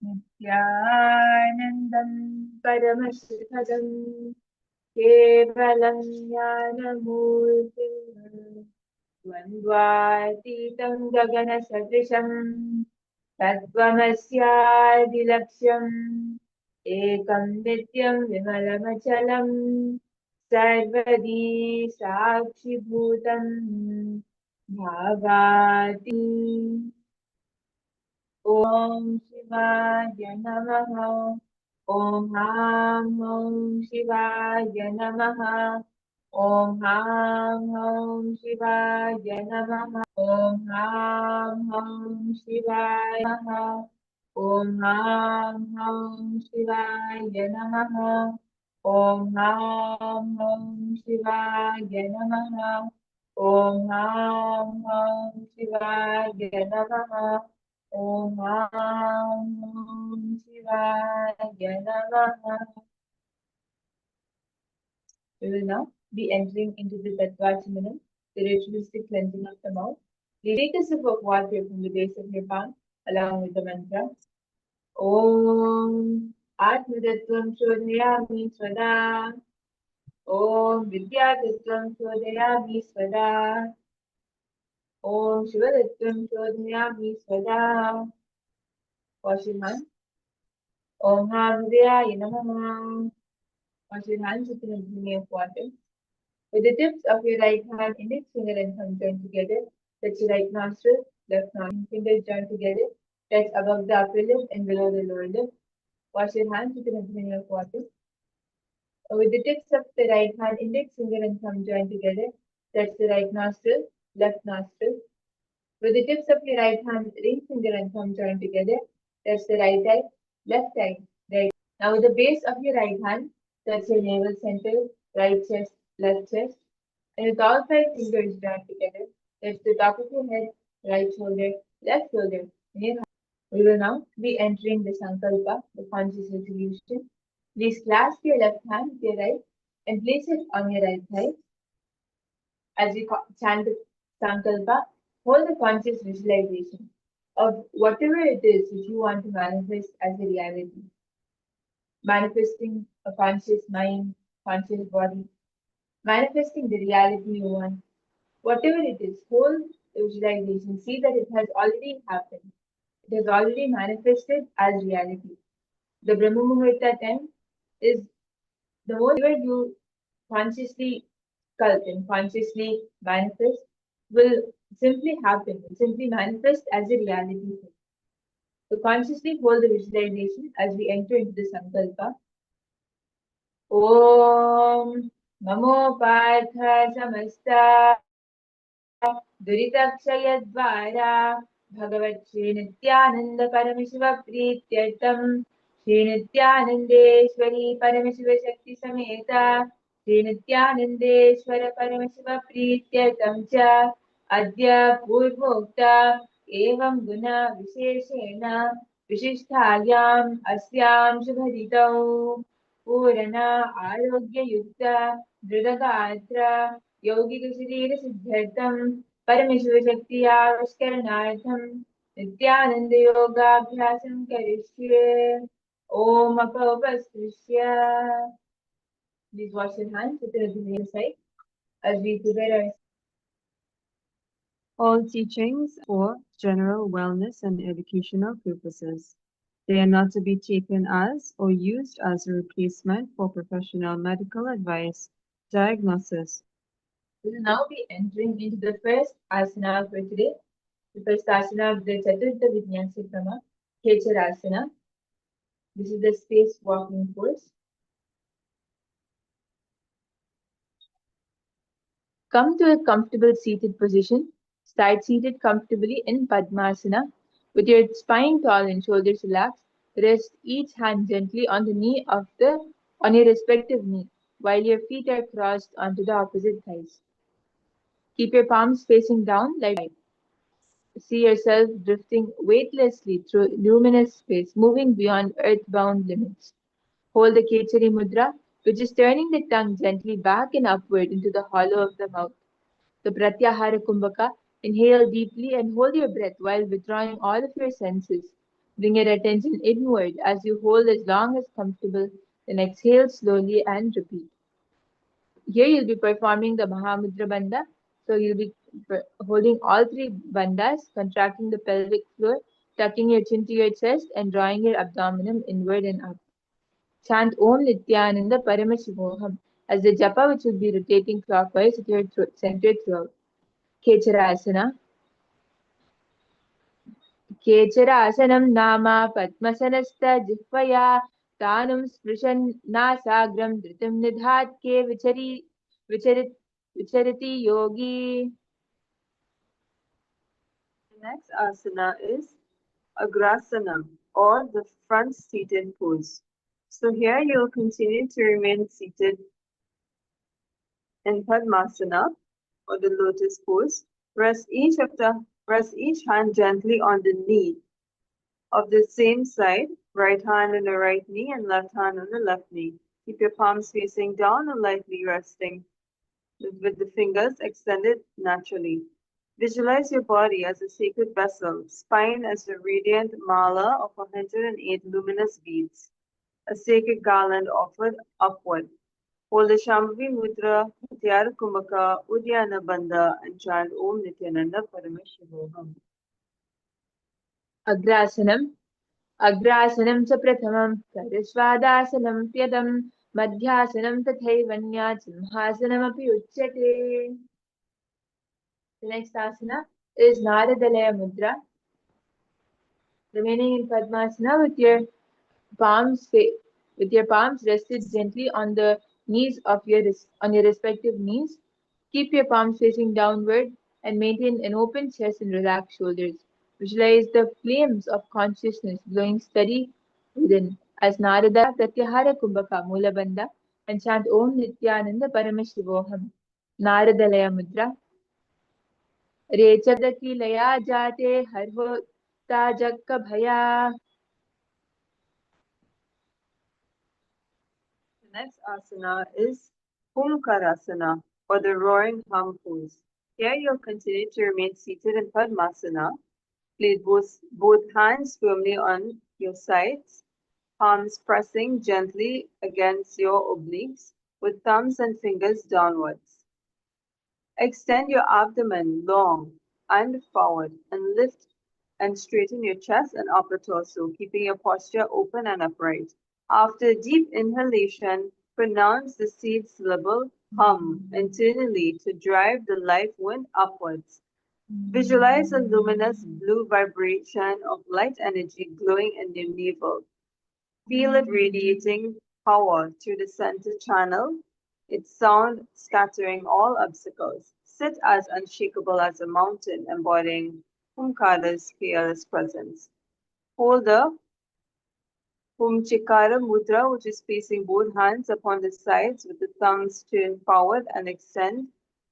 नित्यानन्दं परमसुखदं केवलं ज्ञानमूर्तिं द्वन्द्वातीतं गगनसदृशं तत्त्वमस्यादिलक्ष्यम् एकं नित्यं विमलमचलं सर्वदी साक्षिभूतं भावाति। ॐ शिवाय नमः। ॐ ह्रां ॐ शिवाय नमः। ॐ ह्रां ॐ शिवाय नमः। ॐ ह्रां ॐ शिवाय नमः। ॐ ह्रां ॐ शिवाय नमः। ॐ ह्रां ॐ शिवाय नमः। ॐ ह्रां ॐ शिवाय नमः। ॐ ह्रां ॐ शिवाय नमः. We will now be entering into the Tattvachamanam, the ritualistic cleansing of the mouth. Please take a sip of water from the base of your palm along with the mantra. Om Atmadattvam Shodhayami Svada. Om Vidyadattvam Shodhayami Svada. Om Shivadattvam Shodhayami Svada. Wash your hands. Om Hridayaya Namaha. Wash your hands with an infinity of water. With the tips of your right hand, index finger and thumb joined together, touch your right nostril, left nostril, fingers joined together, touch above the upper lip and below the lower lip. Wash your hands with an infinity of water. With the tips of the right hand, index finger and thumb joined together, touch the right nostril, left nostril. With the tips of your right hand, ring finger and thumb joined together, touch the right eye, left eye, right. Now with the base of your right hand, touch your navel center, right chest, left chest. And with all five fingers joined together, touch the top of your head, right shoulder, left shoulder, and your hand. We will now be entering the Sankalpa, the conscious resolution. Please clasp your left hand with your right and place it on your right thigh. As we chant the Sankalpa, hold the conscious visualization of whatever it is which you want to manifest as a reality. Manifesting a conscious mind, conscious body, manifesting the reality you want. Whatever it is, hold the visualization. See that it has already happened. It has already manifested as reality. The Brahma Muhurta time is the most where you consciously sculpt and consciously manifest will simply happen, will simply manifest as a reality. So consciously hold the visualization as we enter into the Sankalpa. Om Namo Partha Samasta दुरितक्षयद्वारा भगवत् Shri Nityananda Paramshiva प्रीत्यर्थम् श्रीनित्यानन्देश्वरी परमशिवशक्ति समेत श्रीनित्यानन्देश्वर परमशिव प्रीत्यर्थं च अद्य पूर्वोक्त एवं गुण विशेषेण विशिष्टायाम् अस्यां शुभदितौ पूर्ण आरोग्ययुक्त दृढगात्र यौगिकशरीरसिद्ध्यर्थं परमेश्वरशक्ति आविष्करणार्थं नित्यानन्द योगाभ्यासं करिष्ये ॐ अपौपस्पृश्य. Please wash your hands with the other side as we prepare our. All teachings for general wellness and educational purposes. They are not to be taken as or used as a replacement for professional medical advice, diagnosis. We will now be entering into the first asana for today. The first asana of the Chaturtha Vinyasa Krama, Asana. This is the space walking pose. Come to a comfortable seated position. Start seated comfortably in Padmasana with your spine tall and shoulders relaxed. Rest each hand gently on the knee of on your respective knee while your feet are crossed onto the opposite thighs. Keep your palms facing down like light. See yourself drifting weightlessly through luminous space, moving beyond earthbound limits. Hold the Kechari Mudra, which is turning the tongue gently back and upward into the hollow of the mouth. The Pratyahara Kumbhaka, inhale deeply and hold your breath while withdrawing all of your senses. Bring your attention inward as you hold as long as comfortable, then exhale slowly and repeat. Here you'll be performing the Mahamudra Bandha. So you'll be holding all three bandhas, contracting the pelvic floor, tucking your chin to your chest, and drawing your abdomen inward and up. Chant Om Nithyananda Paramashivoham as the japa which will be rotating clockwise at your center throat. Kecharasana. केचरासनं नाम पद्मसनस्तजिह्वया तानुं स्पृशन् नासाग्रं धृतिं निधात्के विचरति योगी. The next asana is Agrasana or the front seated pose. So here you'll continue to remain seated in Padmasana or the lotus pose. Rest each hand gently on the knee of the same side, right hand on the right knee and left hand on the left knee. Keep your palms facing down and lightly resting with the fingers extended naturally. Visualize your body as a sacred vessel, spine as a radiant mala of 108 luminous beads, a sacred garland offered upward. Hold the Shambhavi Mudra, Tyara Kumbhaka, Uddiyana Bandha, and chant Om Nithyananda Paramashivoham. Agrasanam. Agrasanam च प्रथमं करस्वादासनं प्यदं मध्यासनं तथैवन्या सिंहासनमपि उच्यते. The next asana is Naradalaya Mudra. Remaining in Padmasana palms with your palms rested gently on the knees of your respective knees. Keep your palms facing downward and maintain an open chest and relaxed shoulders. Visualize the flames of consciousness glowing steady within as Narada Pratyahara Kumbhaka Mulabandha and chant Om Nithyananda Paramashivoham. Naradalaya Mudra. रेचद की लया जाते हर होता जग का भया. The next asana is Humkarasana or the roaring hum pose. Here you'll continue to remain seated in Padmasana. Place both hands firmly on your sides, palms pressing gently against your obliques with thumbs and fingers downwards. Extend your abdomen long and forward and lift and straighten your chest and upper torso, keeping your posture open and upright. After a deep inhalation, pronounce the seed syllable hum internally to drive the life wind upwards. Visualize a luminous blue vibration of light energy glowing in your navel. Feel it radiating power through the center channel, its sound scattering all obstacles. Sit as unshakable as a mountain, embodying Humkara's fearless presence. Hold the Humchikara Mudra, which is placing both hands upon the sides with the thumbs turned forward and extend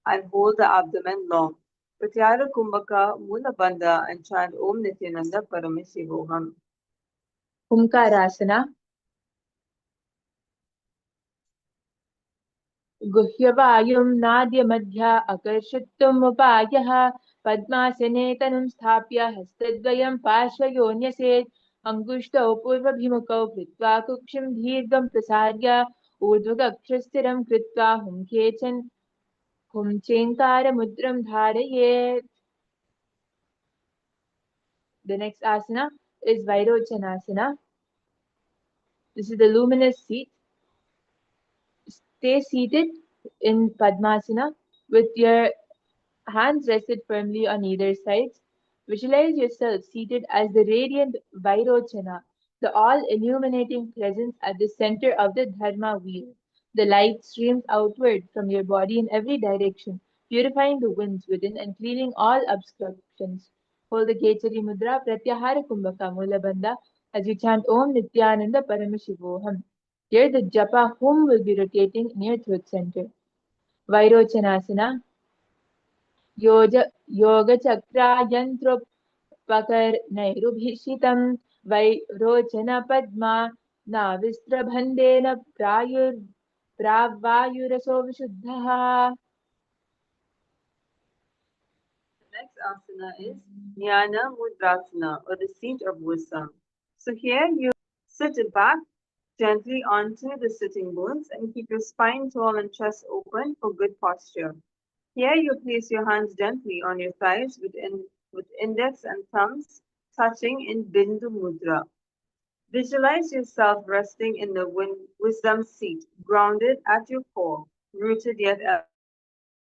and hold the abdomen long. Pratyara Kumbhaka Mula Bandha and chant Om Nithyananda Paramashivoham. Humkarasana. गुह्यवायुं नाद्य मध्या अकर्षितुमुपायः पद्मासने तनुं स्थाप्य हस्तद्वयं पार्श्वयोन्यसेत् अङ्गुष्ठौ पूर्वभिमुखौ कृत्वा कुक्षिं दीर्घं प्रसार्य ऊर्ध्वकक्षस्थिरं कृत्वा हुंचेङ्कारमुद्रं धारयेत्. The next asana is Vairochanasana. This is the luminous seat. Stay seated in Padmasana with your hands rested firmly on either sides. Visualize yourself seated as the radiant Vairochana, the all-illuminating presence at the center of the Dharma wheel. The light streams outward from your body in every direction, purifying the winds within and clearing all obstructions. Hold the Kechari Mudra Pratyahara Kumbhaka Mulabandha as you chant Om Nithyananda Paramashivoham. Here the japa hum will be rotating in your throat center. Vairochanasana. योगचक्रायन्त्रोपकरणैरुभिषितं वैरोचनपद्मा नाविस्त्रभन्देन प्रावायुरसो विशुद्धः. The next asana is Jnana Mudrasana or the seat of wisdom. So here you sit back gently onto the sitting bones and keep your spine tall and chest open for good posture. Here you place your hands gently on your thighs with index and thumbs touching in Bindu Mudra. Visualize yourself resting in the wisdom seat, grounded at your core, rooted yet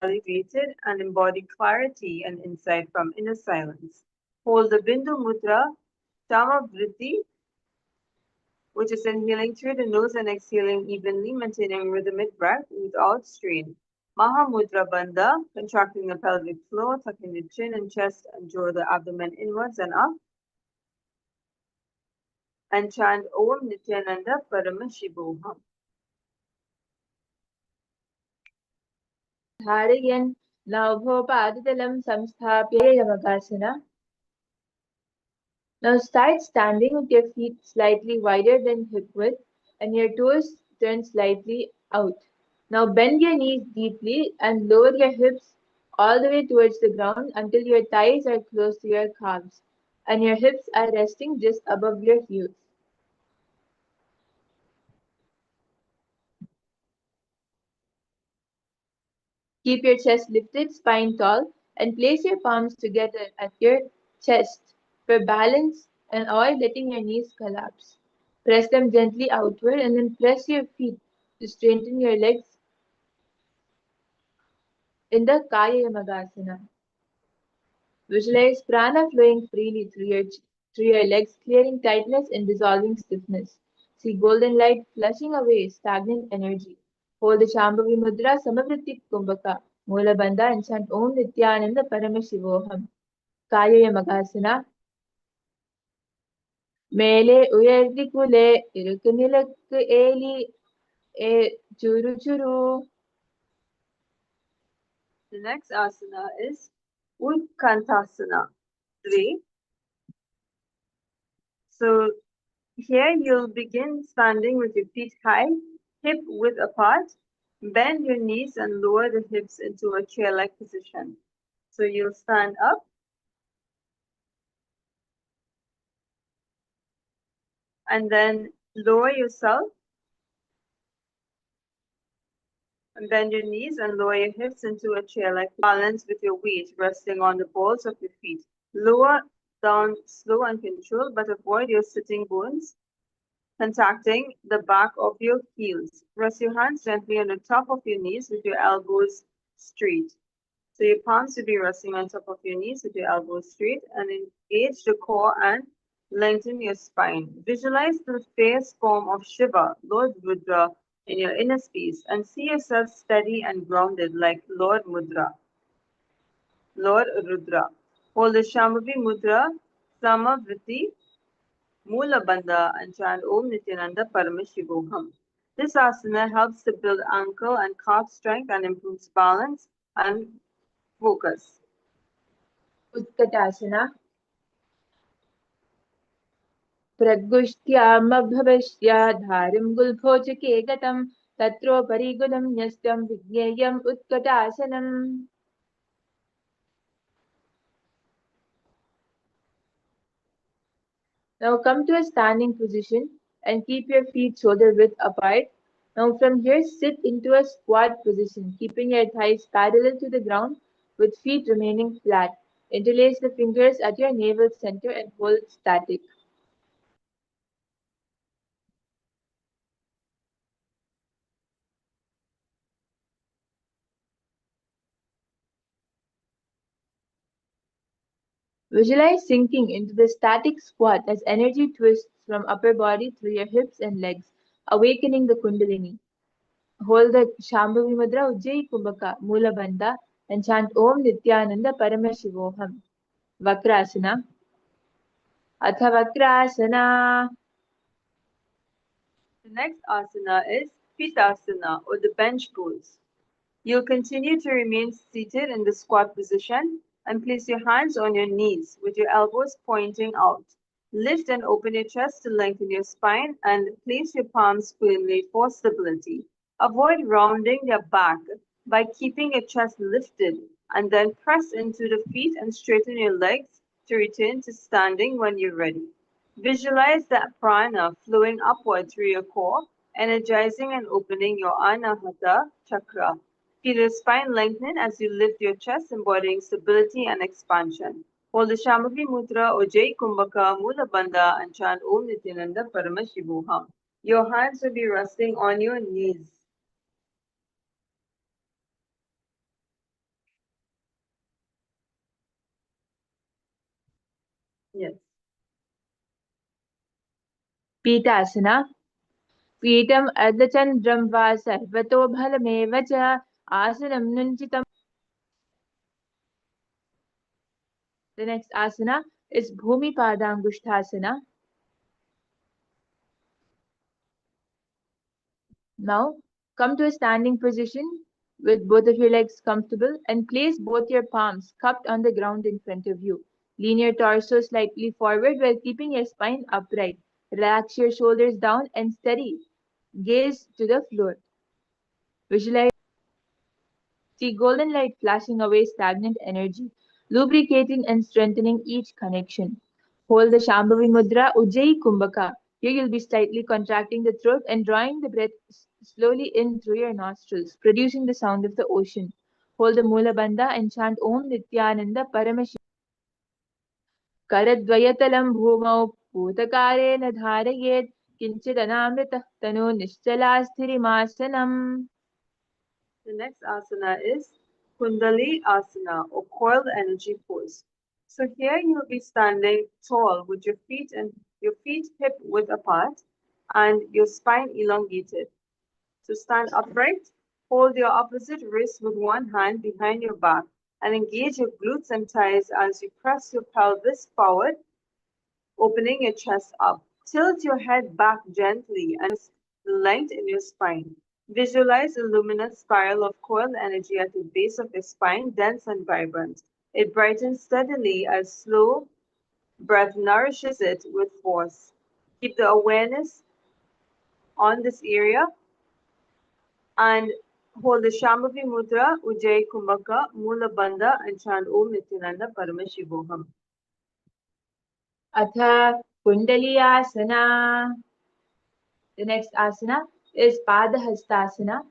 elevated, and embody clarity and insight from inner silence. Hold the Bindu Mudra, Tamavriti, which is inhaling through the nose and exhaling evenly, maintaining rhythmic breath without strain. Mahamudra Bandha, contracting the pelvic floor, tucking the chin and chest and draw the abdomen inwards and up. And chant Om Nithyananda Paramashivoham. धारयन् नाभोपादतलं संस्थाप्य Yamagasana. Now start standing with your feet slightly wider than hip width and your toes turn slightly out. Now bend your knees deeply and lower your hips all the way towards the ground until your thighs are close to your calves and your hips are resting just above your heels. Keep your chest lifted, spine tall, and place your palms together at your chest for balance and avoid letting your knees collapse. Press them gently outward and then press your feet to straighten your legs in the Kaya Yamagasana. Visualize prana flowing freely through your legs, clearing tightness and dissolving stiffness. See golden light flushing away stagnant energy. Hold the Shambhavi Mudra, Samavriti Kumbhaka, Mula Bandha, and chant Om Nithyananda Paramashivoham. Kaya Yamagasana. மேலே உயர்த்தி குலே இருக்கு நிலக்கு ஏலி ஏ churu churu. The next asana is Utkantasana 3. So here you'll begin standing with your feet high, hip width apart. Bend your knees and lower the hips into a chair-like position. So you'll stand up and then lower yourself and bend your knees and lower your hips into a chair-like balance with your weight resting on the balls of your feet. Lower down slow and controlled, but avoid your sitting bones contacting the back of your heels. Rest your hands gently on the top of your knees with your elbows straight. So your palms will be resting on top of your knees with your elbows straight and engage the core and lengthen your spine. Visualize the fierce form of Shiva, Lord Rudra, in your inner space and see yourself steady and grounded like Lord Mudra, Lord Rudra. Hold the Shambhavi Mudra, Samavriti, Mula Bandha, and chant Om Nithyananda Paramashivoham. This asana helps to build ankle and calf strength and improves balance and focus. Utkatasana. प्रद्गुष्ट्यामभवश्या धारिं गुल्फोचके गतं तत्रोपरि गुलं न्यस्तं विज्ञेयम् उत्कटासनम्. Now come to a standing position and keep your feet shoulder width apart. Now from here sit into a squat position, keeping your thighs parallel to the ground with feet remaining flat. Interlace the fingers at your navel center and hold static. Visualize sinking into the static squat as energy twists from upper body through your hips and legs, awakening the Kundalini. Hold the Shambhavi Mudra Ujjayi Kumbhaka Mula Bandha and chant Om Nithyananda Paramashivoham. Vakrasana. Atha Vakrasana. The next asana is Pitasana or the bench pose. You'll continue to remain seated in the squat position and place your hands on your knees with your elbows pointing out. Lift and open your chest to lengthen your spine and place your palms firmly for stability. Avoid rounding your back by keeping your chest lifted and then press into the feet and straighten your legs to return to standing when you're ready. Visualize the prana flowing upward through your core, energizing and opening your anahata chakra. Feel your spine lengthen as you lift your chest, embodying stability and expansion. Hold the Shambhavi Mudra, Ujjayi Kumbhaka, Mula Bandha, and chant Om Nithyananda Paramashivoham. Your hands will be resting on your knees. Yes. पीतासना पीठम् अर्धचन्द्रं वा सर्वतो बलमेव च आसनं नुञ्चितम्. The next asana is Bhumi Padangushthasana. Now come to a standing position with both of your legs comfortable and place both your palms cupped on the ground in front of you. Lean your torso slightly forward while keeping your spine upright. Relax your shoulders down and steady. Gaze to the floor. Visualize the golden light flashing away stagnant energy, lubricating and strengthening each connection. Hold the Shambhavi Mudra Ujjayi Kumbhaka. Here you'll be slightly contracting the throat and drawing the breath slowly in through your nostrils, producing the sound of the ocean. Hold the Mula Bandha and chant Om Nithyananda Paramashi. करद्वयतलं भूमौ पूतकारेण धारयेत् किञ्चिदनामृतः तनो निश्चला स्थिरिमासनम्. The next asana is Kundali Asana or coiled energy pose. So here you'll be standing tall with your feet hip width apart and your spine elongated. To stand upright, hold your opposite wrist with one hand behind your back and engage your glutes and thighs as you press your pelvis forward, opening your chest up. Tilt your head back gently and the length in your spine. Visualize a luminous spiral of coiled energy at the base of your spine, dense and vibrant. It brightens steadily as slow breath nourishes it with force. Keep the awareness on this area and hold the Shambhavi Mudra, Ujjayi Kumbhaka, Mula Bandha, and chant Om Nithyananda Paramashivoham. अथ कुण्डली आसना. The next asana is Padahastasana.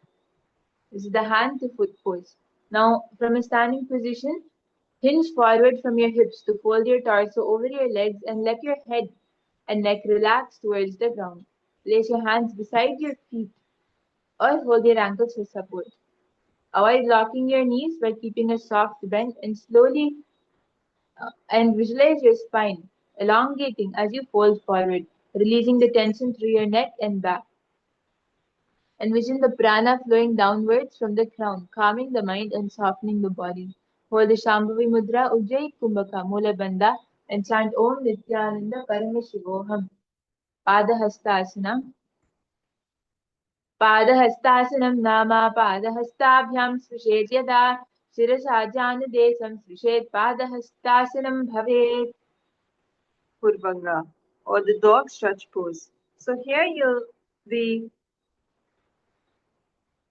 This is the hand to foot pose. Now, from a standing position, hinge forward from your hips to fold your torso over your legs and let your head and neck relax towards the ground. Place your hands beside your feet or hold your ankles for support. Avoid locking your knees by keeping a soft bend and slowly and visualize your spine elongating as you fold forward, releasing the tension through your neck and back. Envision the prana flowing downwards from the crown, calming the mind and softening the body. Hold the Shambhavi Mudra, Ujjayi Kumbhaka, Mula Bandha, and chant Om Nithyananda Paramashivoham. Padahastasana. पादहस्तासनं नाम पादहस्ताभ्यां स्पृशेत् यदा शिरसा जानदेशं स्पृशेत् पादहस्तासनं भवेत्. Purvanga or the dog stretch pose. So here you'll be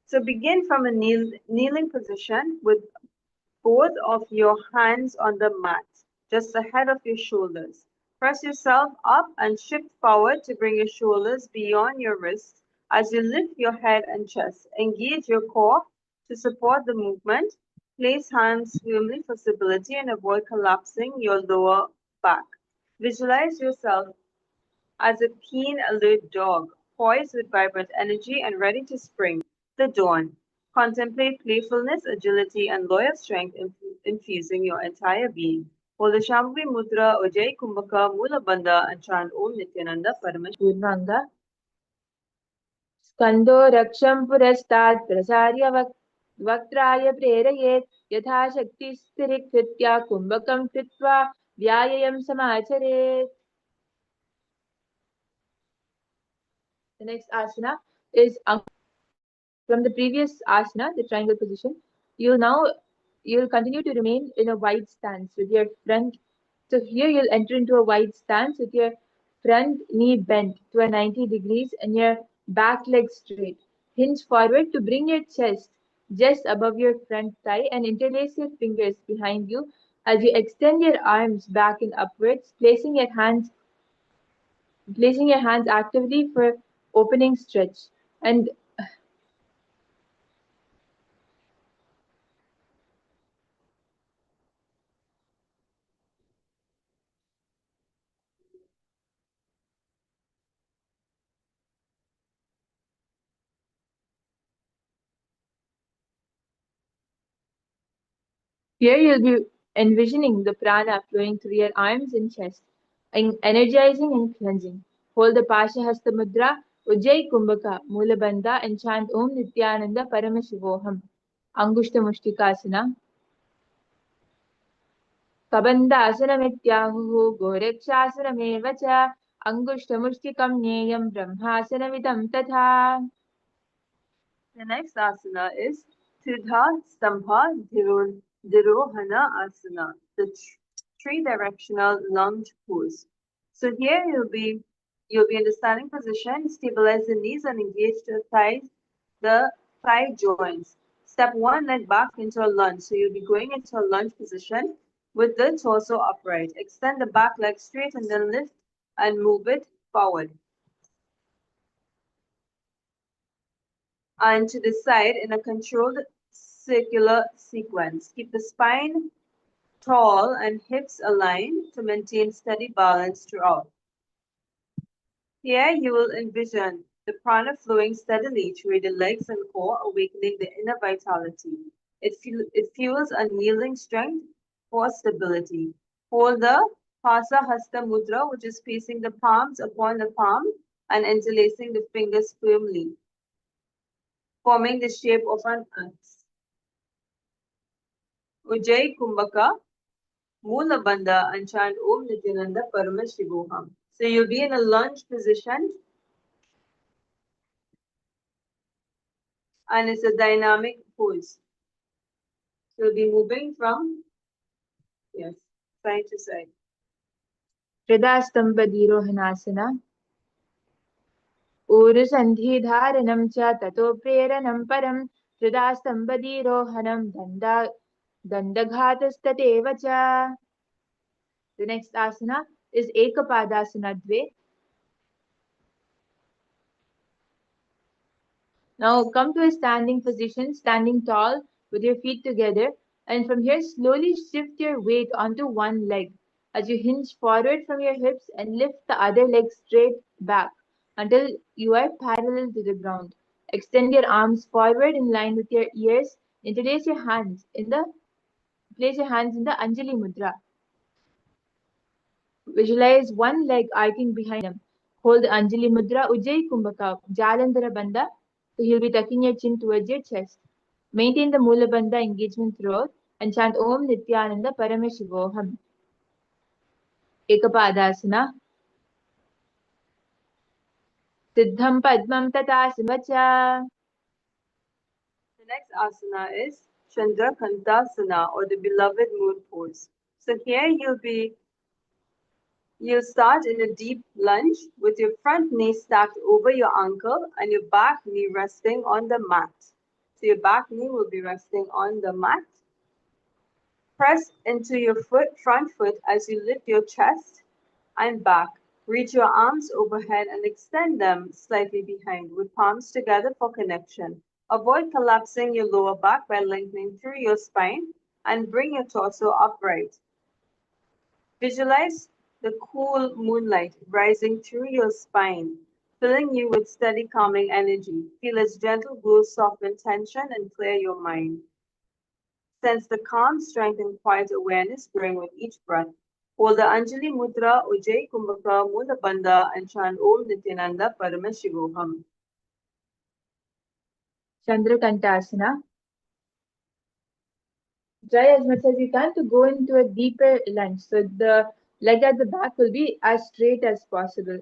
so begin from a kneeling position with both of your hands on the mat, just ahead of your shoulders. Press yourself up and shift forward to bring your shoulders beyond your wrists as you lift your head and chest. Engage your core to support the movement. Place hands firmly for stability and avoid collapsing your lower back. Visualize yourself as a keen, alert dog, poised with vibrant energy and ready to spring the dawn. Contemplate playfulness, agility, and loyal strength infusing your entire being. Hold the Shambhavi Mudra, Ujjayi Kumbhaka, Mula Bandha, and chant Om Nithyananda Purnanga. स्कन्दो रक्षं पुरस्तात् प्रसार्य वक्त्राय प्रेरयेत् यथाशक्ति स्थिरीकृत्य कुम्भकं कृत्वा व्यायामं समाचरेत्. The next asana is from the previous asana, the triangle position. You'll continue to remain in a wide stance with your front. So here you'll enter into a wide stance with your front knee bent to a 90 degrees and your back leg straight. Hinge forward to bring your chest just above your front thigh and interlace your fingers behind you as you extend your arms back and upwards, placing your hands placing your hands actively for opening stretch. And here you'll be envisioning the prana flowing through your arms and chest, energizing and cleansing. Hold the Pashahasta Mudra, Ujjayi Kumbhaka, Mulabandha, and chant Om Nithyananda Paramashivoham. Angushta Mushtikasana. Kabandhasanamiत्याहुः गोरक्षासनमेव च अङ्गुष्ठमुष्टिकं ज्ञेयं ब्रह्मासनमिदं तथा. The next asana is Siddha Stambha Dhirohana Asana, the three directional lunge pose. So here you'll be in the standing position, stabilize the knees and engage the thigh joints. Step one, leg back into a lunge. So you'll be going into a lunge position with the torso upright. Extend the back leg straight and then lift and move it forward and to the side in a controlled circular sequence. Keep the spine tall and hips aligned to maintain steady balance throughout. Here you will envision the prana flowing steadily through the legs and core, awakening the inner vitality. It fuels unyielding strength for stability. Hold the Pasa Hasta Mudra, which is placing the palms upon the palm and interlacing the fingers firmly, forming the shape of an X. Ujjayi Kumbhaka, Mula Bandha, and chant Om Nithyananda Paramashivoham. So you'll be in a lunge position and it's a dynamic pose. So you'll be moving from, yes, side to side. हृदास्तम्भधिरोहणासना ऊरुसन्धिधारणं च ततो प्रेरणं परं हृदास्तम्भधिरोहणं दण्डघातस्तथैव च. The next asana is Ekapadasana Dve. Now come to a standing position, standing tall with your feet together, and from here slowly shift your weight onto one leg as you hinge forward from your hips and lift the other leg straight back until you are parallel to the ground. Extend your arms forward in line with your ears. Interlace your hands in the place your hands in the Anjali Mudra. Visualize one leg arcing behind them. Hold the Anjali Mudra, Ujjayi Kumbhaka, Jalandhara Bandha. So you'll be tucking your chin towards your chest. Maintain the Mula Bandha engagement throughout and chant Om Nithyananda Paramashivoham. Ekapadasana. Siddham Padmam Tatasana. The next asana is Chandrakantasana or the beloved moon pose. So here you'll start in a deep lunge with your front knee stacked over your ankle and your back knee resting on the mat. So your back knee will be resting on the mat. Press into your front foot as you lift your chest and back. Reach your arms overhead and extend them slightly behind with palms together for connection. Avoid collapsing your lower back by lengthening through your spine and bring your torso upright. Visualize the cool moonlight rising through your spine, filling you with steady, calming energy. Feel its gentle glow soften tension and clear your mind. Sense the calm, strength, and quiet awareness growing with each breath. Hold the Anjali Mudra, Ujjayi Kumbhaka, Mula Bandha, and chant Om Nithyananda Paramashivoham. Chandrakantasana. Try as much as you can to go into a deeper lunge. So the leg at the back will be as straight as possible.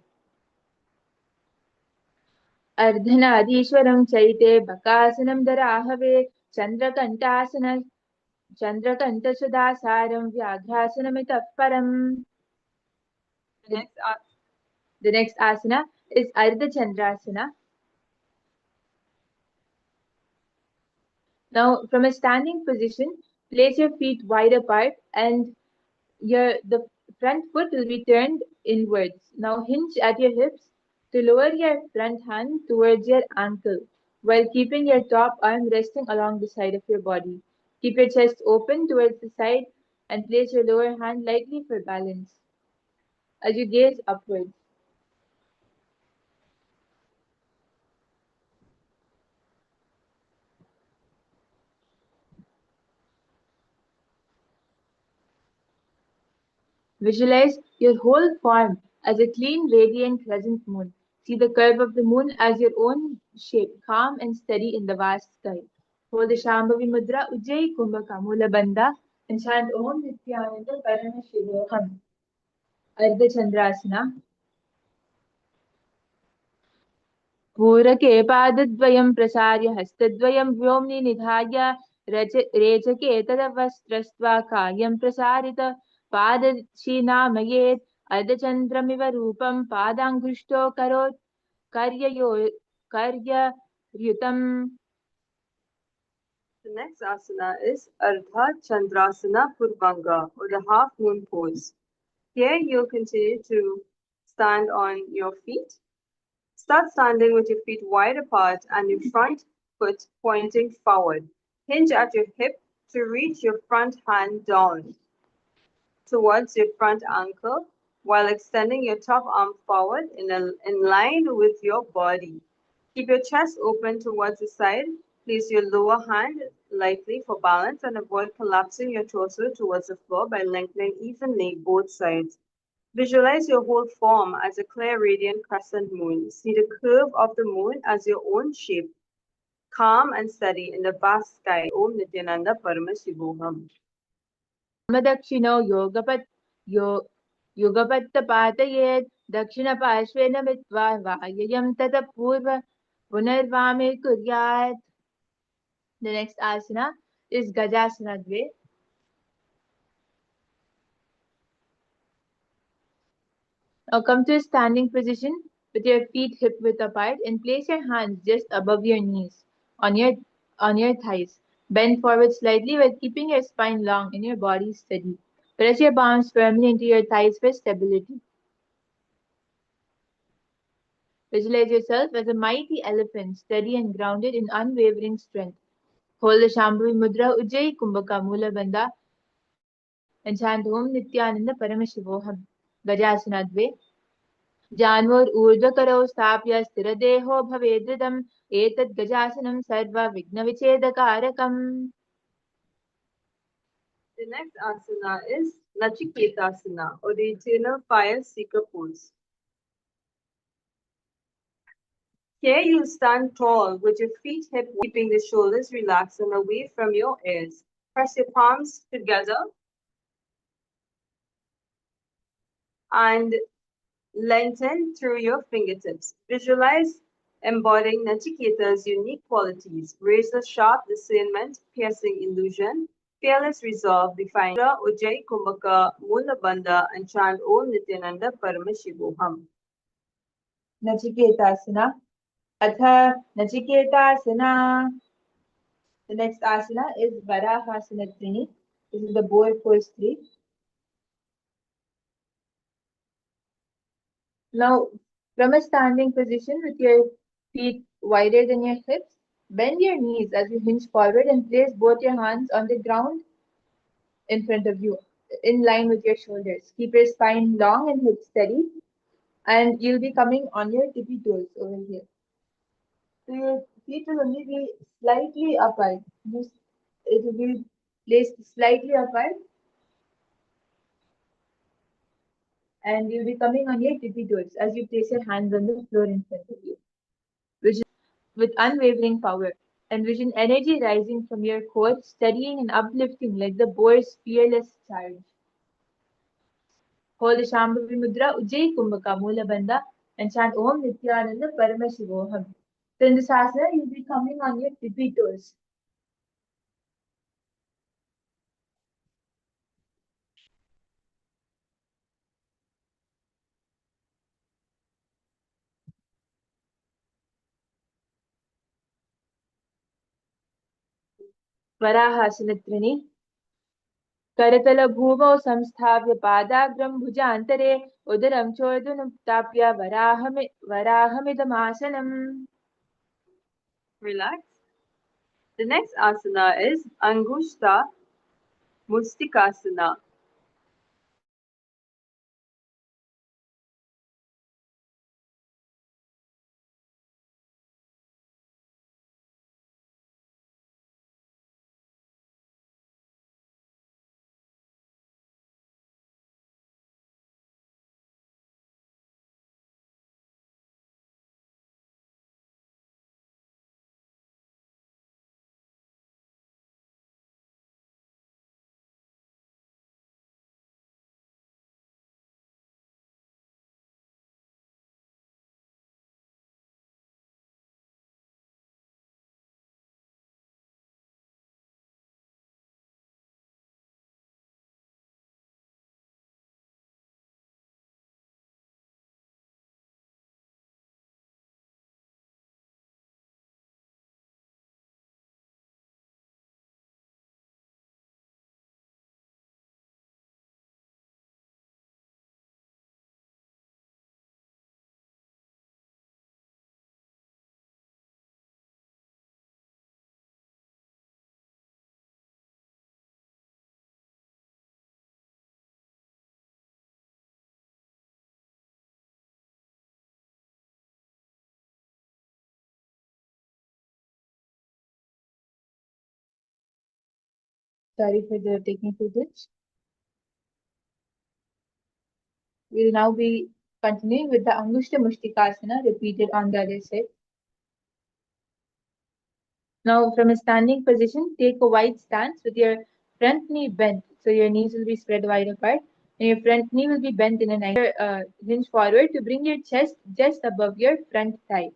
अर्धनारीश्वरं चैते बकासनं दराहवे चन्द्रकण्ठासन चन्द्रकण्ठसुधासारं व्याघ्रासनमितः परम्. The next asana is Ardha Chandrasana. Now, from a standing position, place your feet wide apart and the front foot will be turned inwards. Now hinge at your hips to lower your front hand towards your ankle while keeping your top arm resting along the side of your body. Keep your chest open towards the side and place your lower hand lightly for balance as you gaze upwards. Visualize your whole form as a clean, radiant crescent moon. See the curve of the moon as your own shape, calm and steady in the vast sky. Hold the Shambhavi Mudra, Ujjayi Kumbhaka Mula Bandha, and chant Om Nithyananda Parama Shivoham. Ardha Chandrasana. पूरके पादद्वयं प्रसार्य हस्तद्वयं व्योम्नि निधाय रेचके तदवस्त्रस्त्वा कायं प्रसारित पादशीनामयेत् अर्धचन्द्रमिव रूपं पादाङ्गुष्ठो करोत् कर्ययो कर्ययुतम्. The next asana is Ardha Chandrasana Purvanga, or the half moon pose. Here you'll continue to stand on your feet. Start standing with your feet wide apart and your front foot pointing forward. Hinge at your hip to reach your front hand down towards your front ankle while extending your top arm forward in line with your body. Keep your chest open towards the side. Place your lower hand lightly for balance and avoid collapsing your torso towards the floor by lengthening evenly both sides. Visualize your whole form as a clear, radiant crescent moon. See the curve of the moon as your own shape, calm and steady in the vast sky. Om Nithyananda Paramashivoham. दक्षिणो यो युगपत्तपातयेत् दक्षिणपार्श्वेन मित्वा वाययं ततः पुनर्वामे कुर्यात्. The next asana is Gajasana Dve. Now come to a standing position with your feet hip width apart and place your hands just above your knees on your thighs. Bend forward slightly while keeping your spine long and your body steady. Press your palms firmly into your thighs for stability. Visualize yourself as a mighty elephant, steady and grounded in unwavering strength. Hold the Shambhavi Mudra Ujjayi Kumbhaka Mula Bandha and chant Om Nithyananda Paramashivoham. Gajasana Dve. जान्वोर्ऊर्ध्वकरौ स्थाप्य स्थिरदेहो भवेद्दृढम् एतद् गजासनं सर्वविघ्नविच्छेदकारकम्. The next asana is Nachiketasana, or the eternal fire seeker pose. Here you stand tall with your feet hip, keeping the shoulders relaxed and away from your ears. Press your palms together and lengthen through your fingertips. Visualize embodying Nachiketa's unique qualities: razor sharp discernment, piercing illusion, fearless resolve, defying Ujjayi Kumbhaka Mula Bandha, and chant Om Nithyananda Paramashivoham. Nachiketasana. Atha Nachiketasana. The next asana is Varahasana Trini. This is the boar pose 3. Now, from a standing position with your feet wider than your hips, bend your knees as you hinge forward and place both your hands on the ground in front of you, in line with your shoulders. Keep your spine long and hips steady, and you'll be coming on your tippy toes over here. So your feet will only be slightly apart. It will be placed slightly apart, and you'll be coming on your tippy toes as you place your hands on the floor in front of you, which is with unwavering power. Envision energy rising from your core, steadying and uplifting like the boar's fearless charge. Hold the Shambhavi Mudra, Ujjayi Kumbhaka Mula Bandha, and chant Om Nithyananda Paramashivoham. So in this asana, you'll be coming on your tippy toes. Varahasana Trini. करतलभूमौ संस्थाप्य पादाग्रं भुजान्तरे उदरं चोर्ध्वमुत्थाप्य वराहमिदमासनम्. Relax. The next asana is Angushta Mustikasana. Sorry for the technical glitch. We'll now be continuing with the Angushta Mushtikasana repeated on the other side. Now, from a standing position, take a wide stance with your front knee bent. So your knees will be spread wide apart, and your front knee will be bent in an angle. Hinge forward to bring your chest just above your front thigh.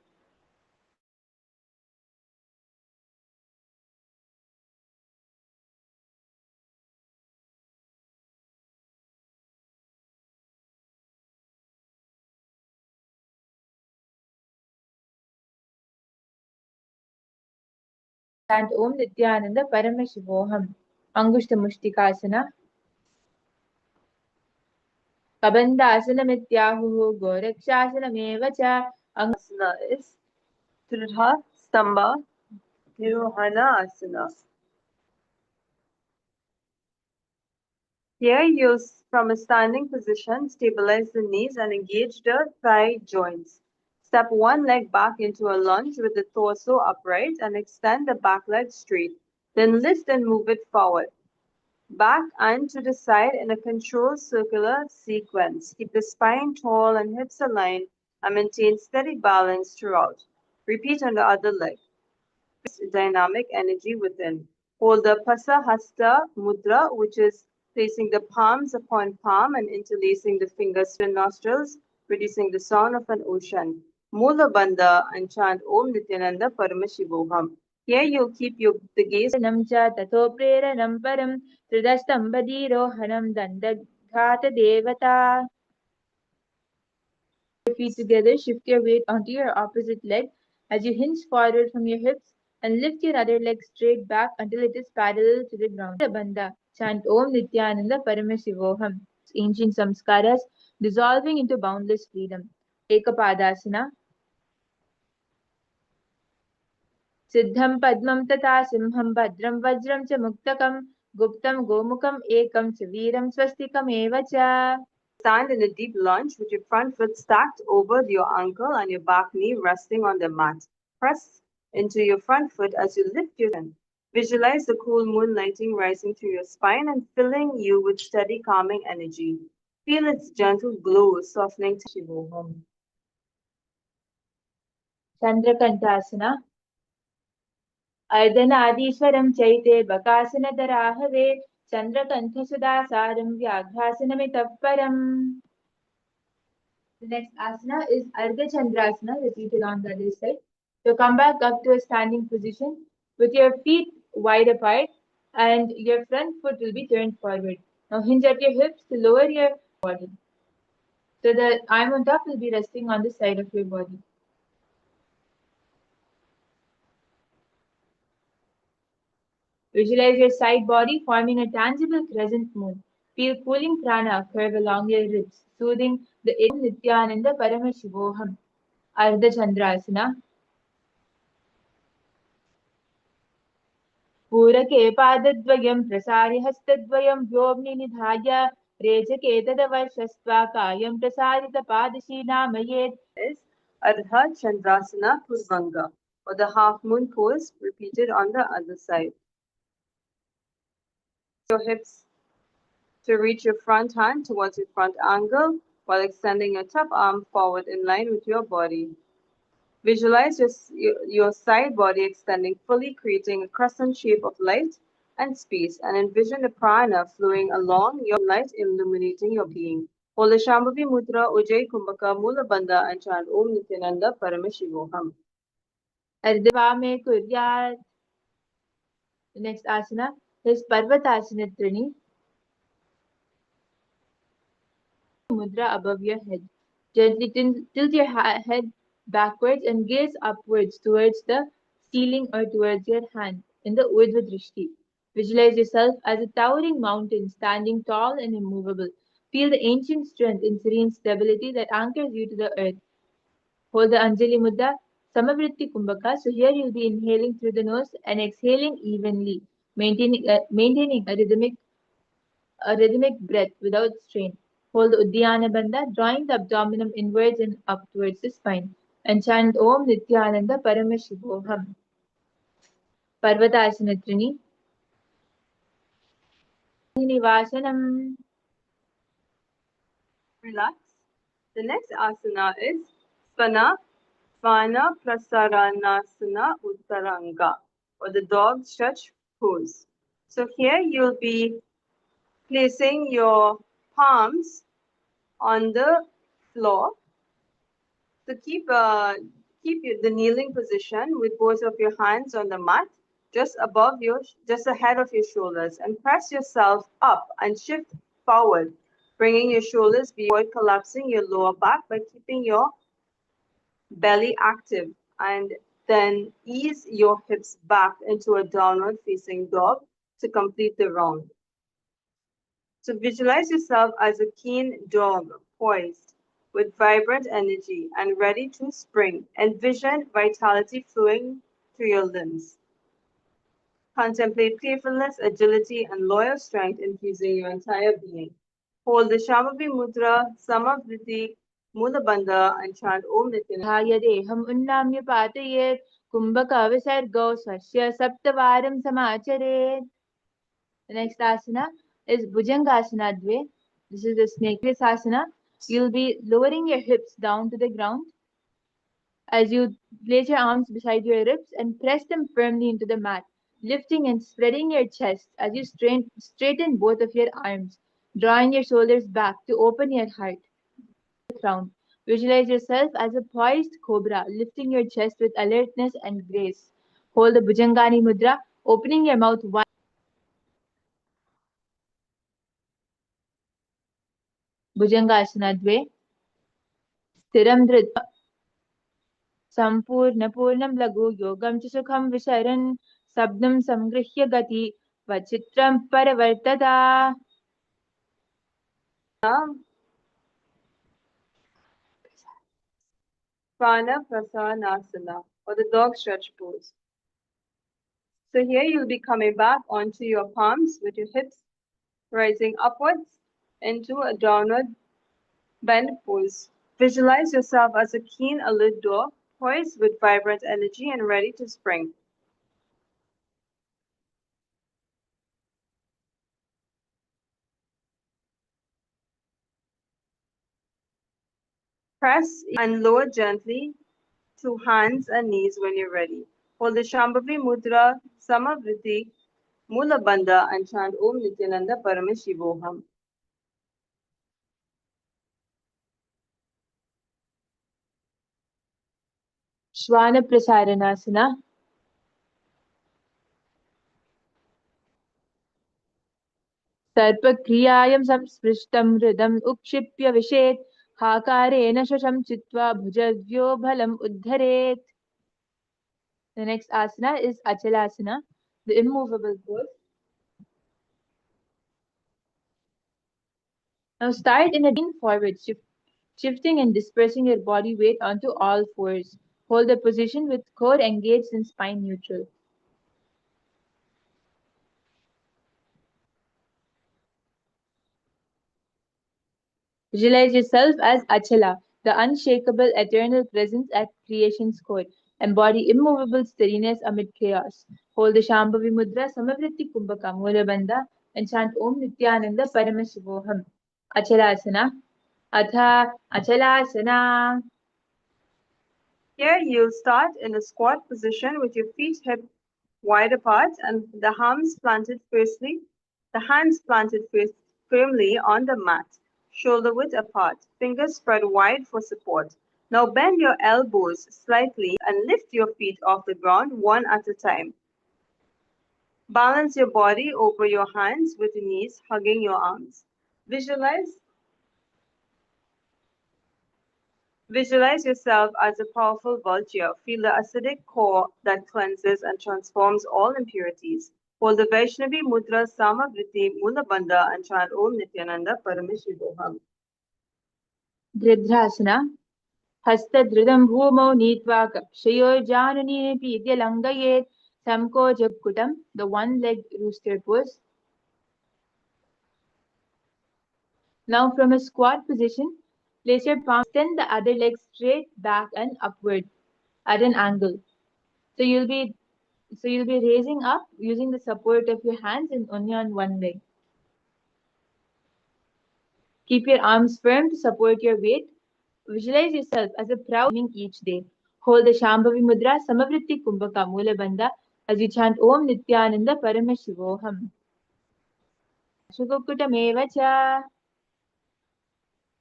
Chant Om Nithyananda Paramashivoham. Angushta Mushtikasana. Kabandhasanamittyahuhu Gorakshasanameva cha. Asana is Tridha Stamba Nirohana Asana. Here use from a standing position, stabilize the knees and engage the thigh joints. Step one leg back into a lunge with the torso upright and extend the back leg straight. Then lift and move it forward. Back and to the side in a controlled circular sequence. Keep the spine tall and hips aligned and maintain steady balance throughout. Repeat on the other leg. Dynamic energy within. Hold the Pasahasta Mudra, which is placing the palms upon palm and interlacing the fingers to the nostrils, producing the sound of an ocean. Mula Bandha and chant Om Nithyananda Paramashivoham. Here you'll keep the gaze. Namcha tato preranam param tridastambadirohanam dandagata devata. Feet together, shift your weight onto your opposite leg as you hinge forward from your hips and lift your other leg straight back until it is parallel to the ground. Bandha. Chant Om Nithyananda Paramashivoham. Ancient samskaras dissolving into boundless freedom. Ekapadasana. सिद्धं पद्मं तथा सिंहं भद्रं वज्रं च मुक्तकं गुप्तं गोमुखम् एकं च वीरं स्वस्तिकमेव च. Stand in a deep lunge with your front foot stacked over your ankle and your back knee resting on the mat. Press into your front foot as you lift your chin. Visualize the cool moon lighting rising through your spine and filling you with steady, calming energy. Feel its gentle glow softening Shivoham. चन्द्रकण्ठासना अर्धनादीश्वरं चैते बकासनधराहवे चन्द्रकण्ठसुधासारं व्याघ्रासनमितः परम्. The next asana is Ardha Chandrasana, repeated on the other side. So come back up to a standing position with your feet wide apart and your front foot will be turned forward. Now hinge at your hips to lower your body. So the arm on top will be resting on the side of your body. Visualize your side body forming a tangible crescent moon. Feel cooling prana curve along your ribs, soothing the Nithyananda Paramashivoham. Ardha Chandrasana. पूरके पादद्वयं प्रसार्य हस्तद्वयं व्योम्नि निधाय रेचके तदवर्षस्त्वा कायं प्रसारितपादशीनामयेत् is Ardha Chandrasana Purvanga, or the half moon pose repeated on the other side. Your hips to reach your front hand towards your front angle while extending your top arm forward in line with your body. Visualize your side body extending fully, creating a crescent shape of light and space, and envision the prana flowing along your light, illuminating your being. Hold the Shambhavi Mudra, Ujjayi Kumbhaka, Mula Bandha, and chant Om Nithyananda Paramashivoham. Ardhavame Kuryat. The next asana is Parvatasana Trini. Mudra above your head. Gently tilt your head backwards and gaze upwards towards the ceiling or towards your hand in the Urdhva Drishti. Visualize yourself as a towering mountain standing tall and immovable. Feel the ancient strength and serene stability that anchors you to the earth. Hold the Anjali Mudra, Samavritti Kumbhaka. So here you'll be inhaling through the nose and exhaling evenly, maintaining a rhythmic breath without strain. Hold the Uddiyana Bandha, drawing the abdomen inwards and up towards the spine. And chant Om Nithyananda Paramashivoham. Parvatasana Trini. Nivasanam. Relax. The next asana is Svana Prasaranasana Uttaranga, or the dog stretch pose. So here you'll be placing your palms on the floor. So keep the kneeling position with both of your hands on the mat, just ahead of your shoulders, and press yourself up and shift forward, bringing your shoulders beyond collapsing your lower back by keeping your belly active, and then ease your hips back into a downward facing dog to complete the round. So visualize yourself as a keen dog, poised, with vibrant energy and ready to spring. Envision vitality flowing through your limbs. Contemplate playfulness, agility, and loyal strength infusing your entire being. Hold the Shambhavi Mudra, Samavriti, Mula Bandha, and chant Om Nithyananda. Deham Unnamya Patayet Kumbhaka Visargo Swasya Saptavaram Samacharet. The next asana is Bhujangasana Dve. This is the snakeless asana. You'll be lowering your hips down to the ground as you place your arms beside your ribs and press them firmly into the mat, lifting and spreading your chest as you straighten both of your arms, drawing your shoulders back to open your heart. Crown. Visualize yourself as a poised cobra, lifting your chest with alertness and grace. Hold the Bhujangani Mudra, opening your mouth wide. Bhujangasana Dve. Stiram Dhritva. Sampurnapurnam Lagu Yogam च सुखम विशरन् शब्दं संगृह्य गति वचित्रं परिवर्तता. Svana Prasanasana, or the dog stretch pose. So here you'll be coming back onto your palms with your hips rising upwards into a downward bend pose. Visualize yourself as a keen, alert dog, poised with vibrant energy and ready to spring. Press and lower gently to hands and knees when you're ready. Hold the Shambhavi Mudra, Samavriti, Mula Bandha, and chant Om Nithyananda Paramashivoham. Shwana Prasaranasana. सर्पक्रियायं संस्पृष्टं हृदम् उक्षिप्य विशेत् हाकारेण शशं चित्वा भुजव्यो बलम् उद्धरेत्. The next asana is Achalasana. the immovable pose. Now start in a lean forward, shifting and dispersing your body weight onto all fours. Hold the position with core engaged and spine neutral. Visualize yourself as Achala, the unshakable eternal presence at creation's core. Embody immovable steadiness amid chaos. Hold the Shambhavi Mudra, Samavritti Kumbhaka, Mula Bandha, and chant Om Nithyananda Paramashivoham. Achalasana. Atha Achalasana. Here you'll start in a squat position with your feet hip wide apart and the hands planted firmly on the mat, shoulder width apart, fingers spread wide for support. Now bend your elbows slightly and lift your feet off the ground one at a time. Balance your body over your hands with the knees hugging your arms. Visualize yourself as a powerful vulture. Feel the acidic core that cleanses and transforms all impurities. Hold the Vaishnavi Mudra Samavriti Mula Bandha and chant Om Nithyananda Paramashivoham. Dridhrasana. हस्तधृतं भूमौ नीत्वा कक्षयोर्जानुनीपीद्यलङ्घयेत् संकोचकुटं, the one-legged rooster pose. Now from a squat position, place your palms, extend the other leg straight back and upward at an angle. So you'll be raising up using the support of your hands and only on one leg. Keep your arms firm to support your weight. Visualize yourself as a proud each day. Hold the Shambhavi Mudra, Samavritti Kumbhaka Mula Bandha as you chant Om Nithyananda Paramashivoham. Shukukutameva cha.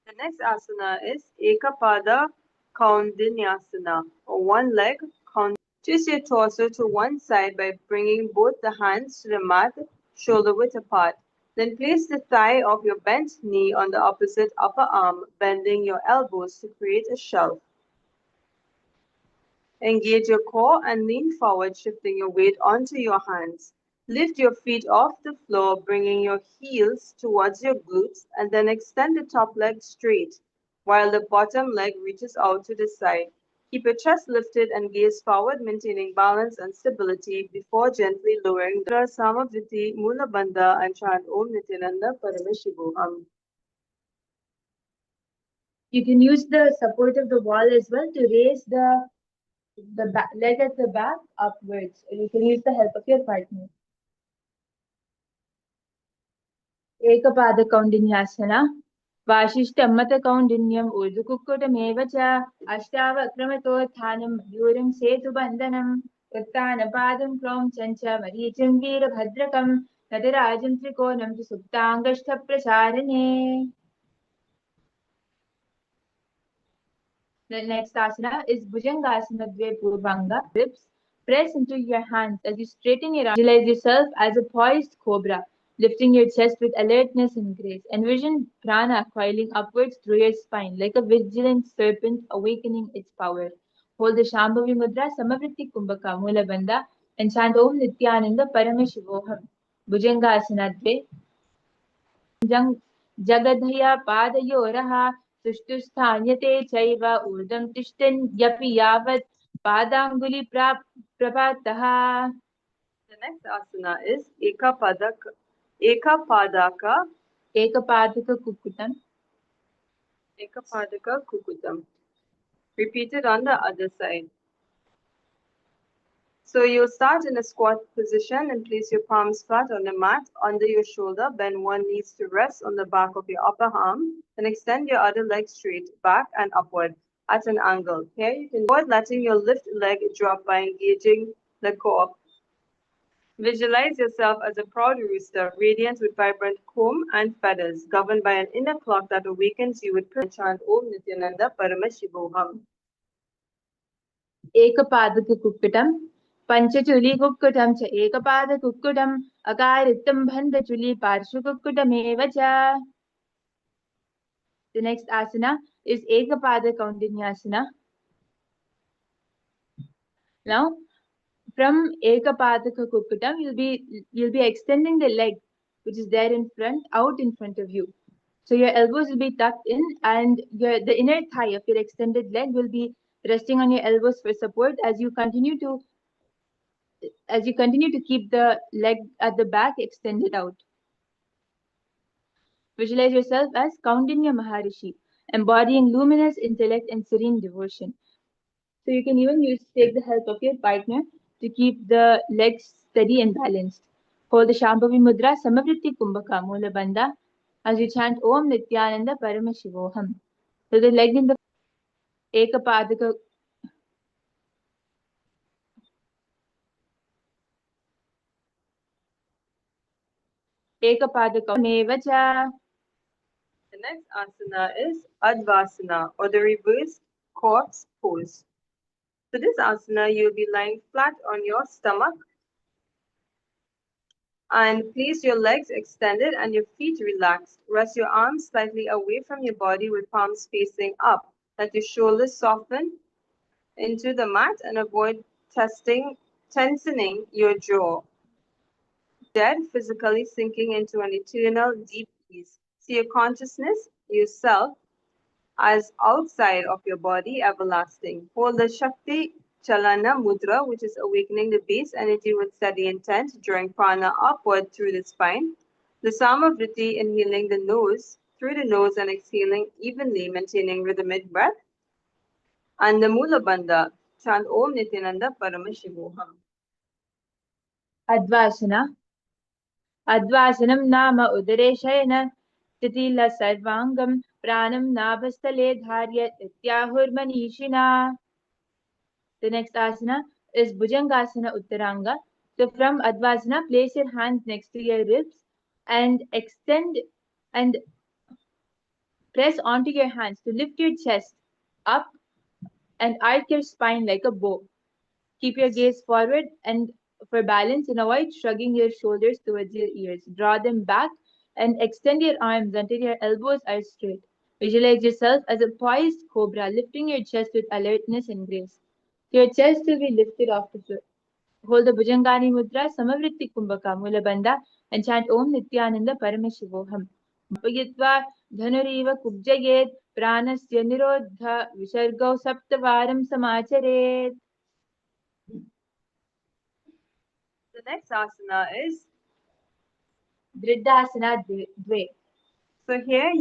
The next asana is Ekapada Kaundinyasana, or one leg count. Twist your torso to one side by bringing both the hands to the mat, shoulder width apart. Then place the thigh of your bent knee on the opposite upper arm, bending your elbows to create a shelf. Engage your core and lean forward, shifting your weight onto your hands. Lift your feet off the floor, bringing your heels towards your glutes, and then extend the top leg straight, while the bottom leg reaches out to the side. Keep your chest lifted and gaze forward, maintaining balance and stability before gently lowering the Samavriti Mula Bandha and chant Om Nithyananda Paramashivoham. You can use the support of the wall as well to raise leg at the back upwards. Or you can use the help of your partner. Ekapadakaundinyasana. वाशिष्ठमतकौण्डिन्यम् ऊर्ध्वकुक्कुटमेव च अष्टावक्रमतोत्थानं मयूरं सेतुबन्धनम् उत्थानपादं क्रौञ्चं च मरीचिं वीरभद्रकं नटराजं त्रिकोणं च सुप्ताङ्गष्ठप्रसारणे. The next asana is Bhujangasana Dve Purvanga. Ribs press into your hands as you straighten your arms. Visualize yourself as a poised cobra, lifting your chest with alertness and grace. Envision prana coiling upwards through your spine like a vigilant serpent awakening its power. Hold the Shambhavi Mudra Samavritti Kumbhaka Mula Bandha and chant Om Nithyananda Paramashivoham. Bhujangasana Dve जगधया पादयोरः सुष्ठुस्थान्यते चैव ऊर्ध्वं तिष्ठन्यपि यावत् पादाङ्गुलिप्रपातः. The next asana is Ekapadaka Kukutam. Repeat it on the other side. So you'll start in a squat position and place your palms flat on the mat under your shoulder. Bend one knee to rest on the back of your upper arm. Then extend your other leg straight back and upward at an angle. Here you can avoid letting your left leg drop by engaging the core. Visualize yourself as a proud rooster, radiant with vibrant comb and feathers, governed by an inner clock that awakens you with prayer. Chant Om Nithyananda Paramashivoham. एकपादकुक्कुटं पञ्चचुलीकुक्कुटं च एकपादकुक्कुटम् अकारित्तं बन्धचुली पार्श्वकुक्कुटमेव च. The next asana is Ekapada Kaundinyasana. Now From Ekapadaka Kukutam, you'll be extending the leg, which is there in front, out in front of you. So your elbows will be tucked in, and the inner thigh of your extended leg will be resting on your elbows for support as you continue to keep the leg at the back extended out. Visualize yourself as Kaundinya Maharishi, embodying luminous intellect and serene devotion. So you can even take the help of your partner to keep the legs steady and balanced. Hold the Shambhavi Mudra Samavritti Kumbhaka Mula Bandha as you chant Om Nithyananda Paramashivoham. So the leg in the Ekapadaka Mevacha. The next asana is Advasana, or the reversed corpse pose. So this asana, you'll be lying flat on your stomach and place your legs extended and your feet relaxed. Rest your arms slightly away from your body with palms facing up. Let your shoulders soften into the mat and avoid tensioning your jaw. Dead, physically sinking into an eternal deep peace. See your consciousness, yourself, as outside of your body, everlasting. Hold the Shakti Chalana Mudra, which is awakening the base energy with steady intent, drawing prana upward through the spine. The Samavriti, inhaling the nose, through the nose and exhaling evenly, maintaining rhythmic breath. And the Mula Bandha, chant Om Nithyananda Paramashivoham. Advasana. Advasanam Nama Udareshayana Titila Sarvangam Pranam Nabhastale Dharya Ityahurmanishina. The next asana is Bhujangasana Uttaranga. So from Advasana, place your hands next to your ribs and extend and press onto your hands to lift your chest up and arc your spine like a bow. Keep your gaze forward and for balance and avoid shrugging your shoulders towards your ears. Draw them back and extend your arms until your elbows are straight. Visualize yourself as a poised cobra, lifting your chest with alertness and grace. Your chest will be lifted off the floor. Hold the Bhujangani Mudra, Samavritti Kumbhaka, Mulabandha, and chant Om Nithyananda Paramashivoham. Payitva Dhanuriva Kubjayet, Pranasya Nirodha, Vishargau Saptavaram Samacharet. The next asana is Driddhasana Dve. so here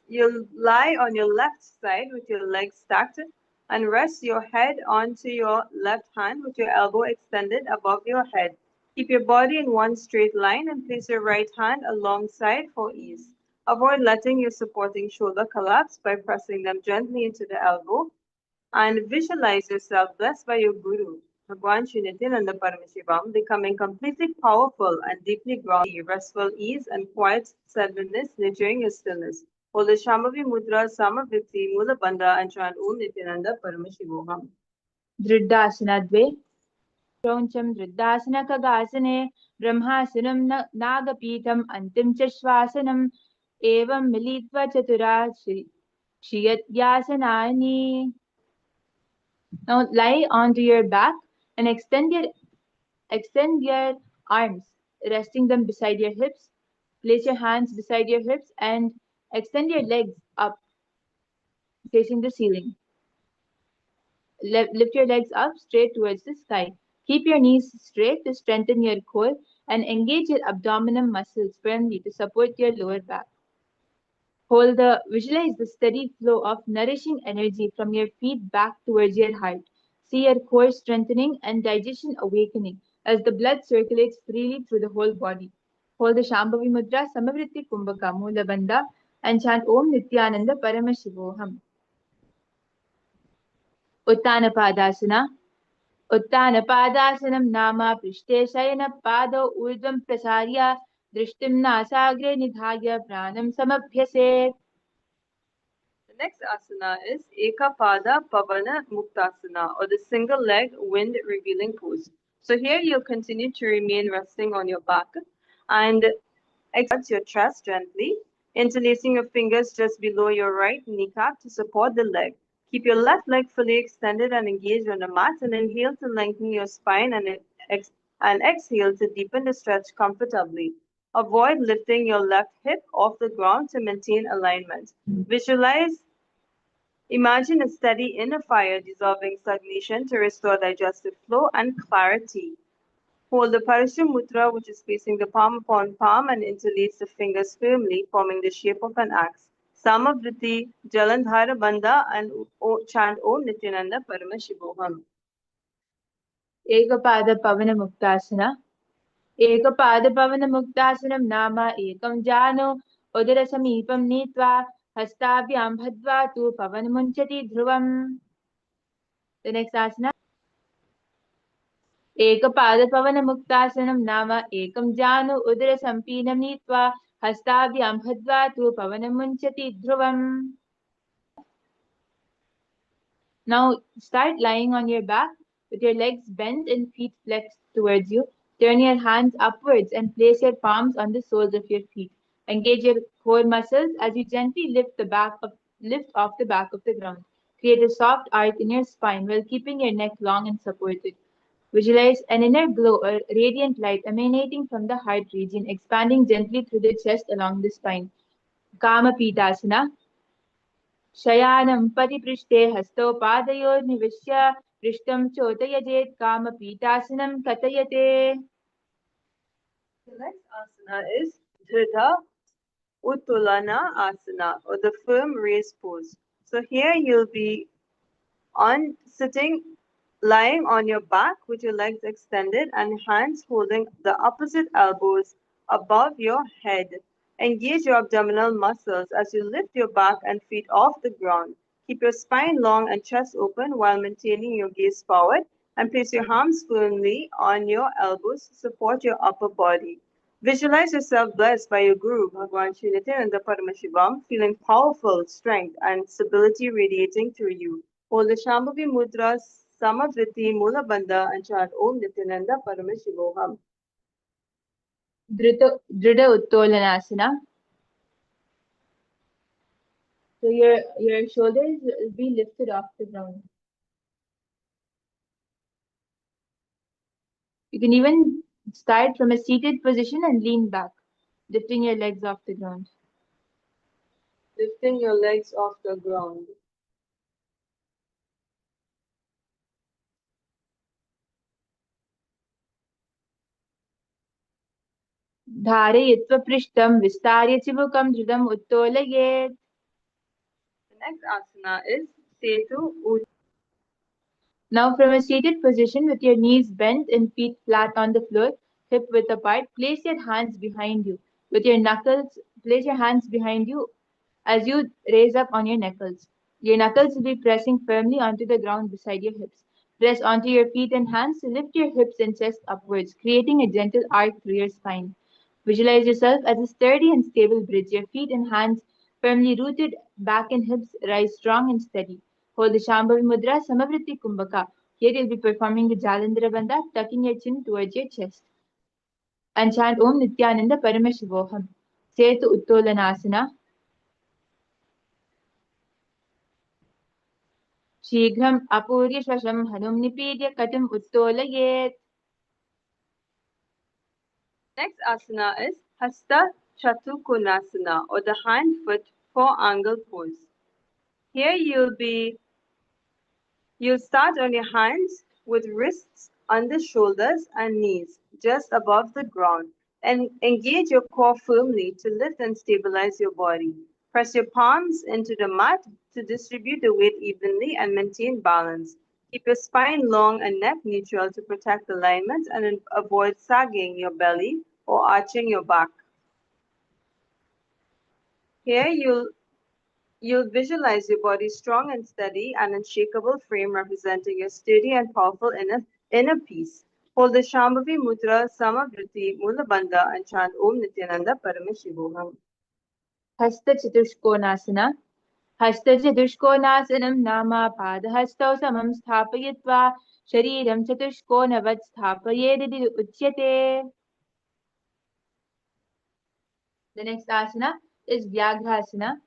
you'll lie on your left side with your legs stacked and rest your head onto your left hand with your elbow extended above your head. Keep your body in one straight line and place your right hand alongside for ease. Avoid letting your supporting shoulder collapse by pressing them gently into the elbow and visualize yourself blessed by your Guru, Bhagwan Shri Nithyananda Paramashivam, becoming completely powerful and deeply grounded, restful ease and quiet settledness, nurturing your stillness. Hold the Shambhavi Mudra, Samavritti, Mula Bandha, and chant Om Nithyananda Paramashivoham. Driddhasana Dve. Kroncham Driddhasana Kagasane, Brahmasanam Nagapeetham, Antim Chashvasanam, Evam Militva Chatura Shriyatyasanaani. Now lie onto your back and extend your arms, resting them beside your hips. Place your hands beside your hips and extend your legs up, facing the ceiling. Lift your legs up straight towards the sky. Keep your knees straight to strengthen your core and engage your abdominal muscles firmly to support your lower back. Visualize the steady flow of nourishing energy from your feet back towards your heart. See your core strengthening and digestion awakening as the blood circulates freely through the whole body. Hold the Shambhavi Mudra, Samavritti Kumbhaka, Mula Bandha, and chant Om Nithyananda Paramashivoham. Uttanapadasana. उत्तानपादासनं नाम पृष्ठे शयनपादौ ऊर्ध्वं प्रसार्य दृष्टिं नासाग्रे निधाय प्राणं समभ्यसेत्. The next asana is Ekapada Pavana Muktasana, or the single leg wind revealing pose. So here you'll continue to remain resting on your back and extend your chest gently, interlacing your fingers just below your right kneecap to support the leg. Keep your left leg fully extended and engaged on the mat and inhale to lengthen your spine and exhale to deepen the stretch comfortably. Avoid lifting your left hip off the ground to maintain alignment. Imagine a steady inner fire dissolving stagnation to restore digestive flow and clarity. Hold the Parashum Mudra, which is placing the palm upon palm and interlace the fingers firmly, forming the shape of an axe. Samavriti, Jalandhara Bandha, and chant Om Nithyananda Paramashivoham. Ekapada Pavana Muktasana. Ekapada Pavana Muktasanam Nama Ekam Jano Udara Samipam Nitva Hastabhyam Bhadva Tu Pavanamunchati Dhruvam. The next asana. एकपादपवनमुक्तासनं नाम एकं जानु उदरसम्पीनं नीत्वा हस्ताभ्यां बद्ध्वा तु पवनं मुञ्चति ध्रुवम्. Now start lying on your back with your legs bent and feet flexed towards you. Turn your hands upwards and place your palms on the soles of your feet. Engage your core muscles as you gently lift off the back of the ground. Create a soft arc in your spine while keeping your neck long and supported. Visualize an inner glow or radiant light emanating from the heart region, expanding gently through the chest along the spine. Kama Pitasana. शयानं पतिपृष्ठे हस्तौ पादयोर्निविश्य पृष्ठं चोदयजेत् कामपीठासनं कथयते. The next asana is Dhrita Uttulana Asana, or the firm raise pose. So here you'll be lying on your back with your legs extended and hands holding the opposite elbows above your head. Engage your abdominal muscles as you lift your back and feet off the ground. Keep your spine long and chest open while maintaining your gaze forward, and place your arms firmly on your elbows to support your upper body. Visualize yourself blessed by your Guru, Bhagwan Sri Nithyananda Paramashivam, feeling powerful strength and stability radiating through you. Hold the Shambhavi Mudra, Samavriti, Mula Bandha, and chant Om Nithyananda Paramashivoham. Drida Uttolanasana. So your shoulders will be lifted off the ground. You can even start from a seated position and lean back, lifting your legs off the ground. Lifting your legs off the ground. धारयित्वा पृष्ठं विस्तार्य चिबुकं धृतम् उत्तोलयेत्. The next asana is Setu Uttulana. Now from a seated position with your knees bent and feet flat on the floor, hip width apart, place your hands behind you. Place your hands behind you as you raise up on your knuckles. Your knuckles will be pressing firmly onto the ground beside your hips. Press onto your feet and hands to lift your hips and chest upwards, creating a gentle arc through your spine. Visualize yourself as a sturdy and stable bridge. Your feet and hands firmly rooted, back and hips rise strong and steady. Hold the Shambhavi Mudra, Samavriti Kumbhaka. Here you'll be performing the Jalandhara Bandha, tucking your chin towards your chest. And chant Om Nithyananda Paramashivoham. Setu Uttolanasana. शीघ्रम् अपूर्य श्वशं हनुं निपीड्य कटुम् उत्तोलयेत्. Next asana is Hasta Chatukonasana, or the hand foot four angle pose. Here you'll start on your hands with wrists under shoulders and knees just above the ground, and engage your core firmly to lift and stabilize your body. Press your palms into the mat to distribute the weight evenly and maintain balance. Keep your spine long and neck neutral to protect alignment and avoid sagging your belly or arching your back. Here you'll visualize your body strong and steady, an unshakable frame representing a sturdy and powerful inner peace. Hold the Shambhavi Mudra, Samavriti, Mula Bandha, and chant Om Nithyananda Paramashivoham. हस्त चतुष्कोणासना. हस्त चतुष्कोणासनं नाम पादहस्तौ समं स्थापयित्वा शरीरं चतुष्कोणवत् स्थापयेदिति उच्यते. The next asana is Vyaghasana.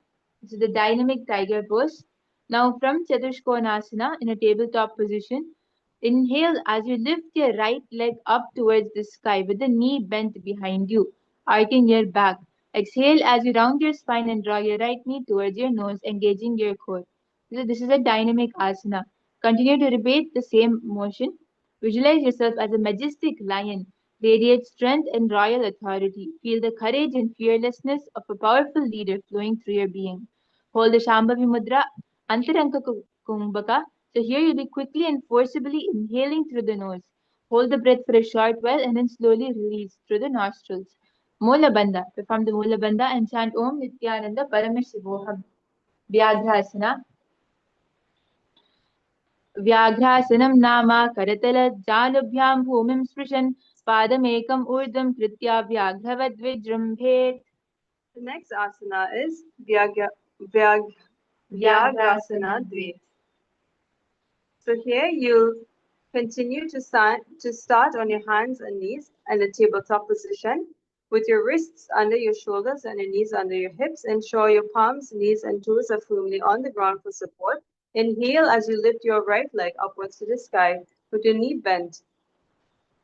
This is the dynamic tiger pose. Now from Chaturshkonasana in a tabletop position, inhale as you lift your right leg up towards the sky with the knee bent behind you, arching your back. Exhale as you round your spine and draw your right knee towards your nose, engaging your core. So this is a dynamic asana. Continue to repeat the same motion. Visualize yourself as a majestic lion, radiate strength and royal authority. Feel the courage and fearlessness of a powerful leader flowing through your being. Hold the Shambhavi Mudra, Antaranka Kumbhaka. So here you'll be quickly and forcibly inhaling through the nose. Hold the breath for a short while and then slowly release through the nostrils. Mula Bandha. Perform the Mula Bandha and chant Om Nithyananda Parameshivoham. Vyagrasana. व्याघ्रासनं नाम करतलजानुभ्यां भूमिं स्पृशन् पादमेकम् ऊर्ध्वं कृत्वा व्याघ्रवद्विजृम्भेत्. The next asana is Vyagrasana Vyagrasana Dve. So here you'll continue to start on your hands and knees in a tabletop position with your wrists under your shoulders and your knees under your hips. Ensure your palms, knees, and toes are firmly on the ground for support. Inhale as you lift your right leg upwards to the sky with your knee bent,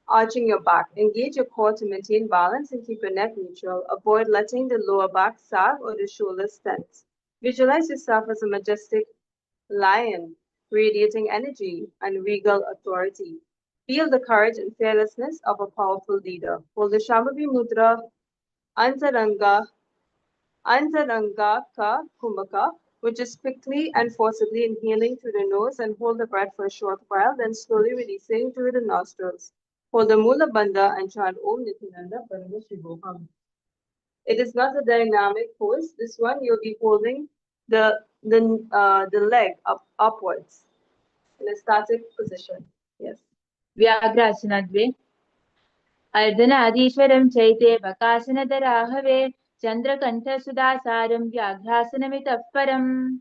arching your back. Engage your core to maintain balance and keep your neck neutral. Avoid letting the lower back sag or the shoulders tense. Visualize yourself as a majestic lion, radiating energy and regal authority. Feel the courage and fearlessness of a powerful leader. Hold the Shambhavi Mudra Antaranga, Antaranga Kumbhaka, which is quickly and forcibly inhaling through the nose and hold the breath for a short while, then slowly releasing through the nostrils. Hold the Mula Bandha and chant Om Nithyananda Parameshivoham. It is not a dynamic pose. This one you'll be holding the leg upwards in a static position. Yes. Vyagrasana Dve. अर्धनादीश्वरं चैते बकासनधराहवे चन्द्रकण्ठसुधासारं व्याघ्रासनमितः परम्.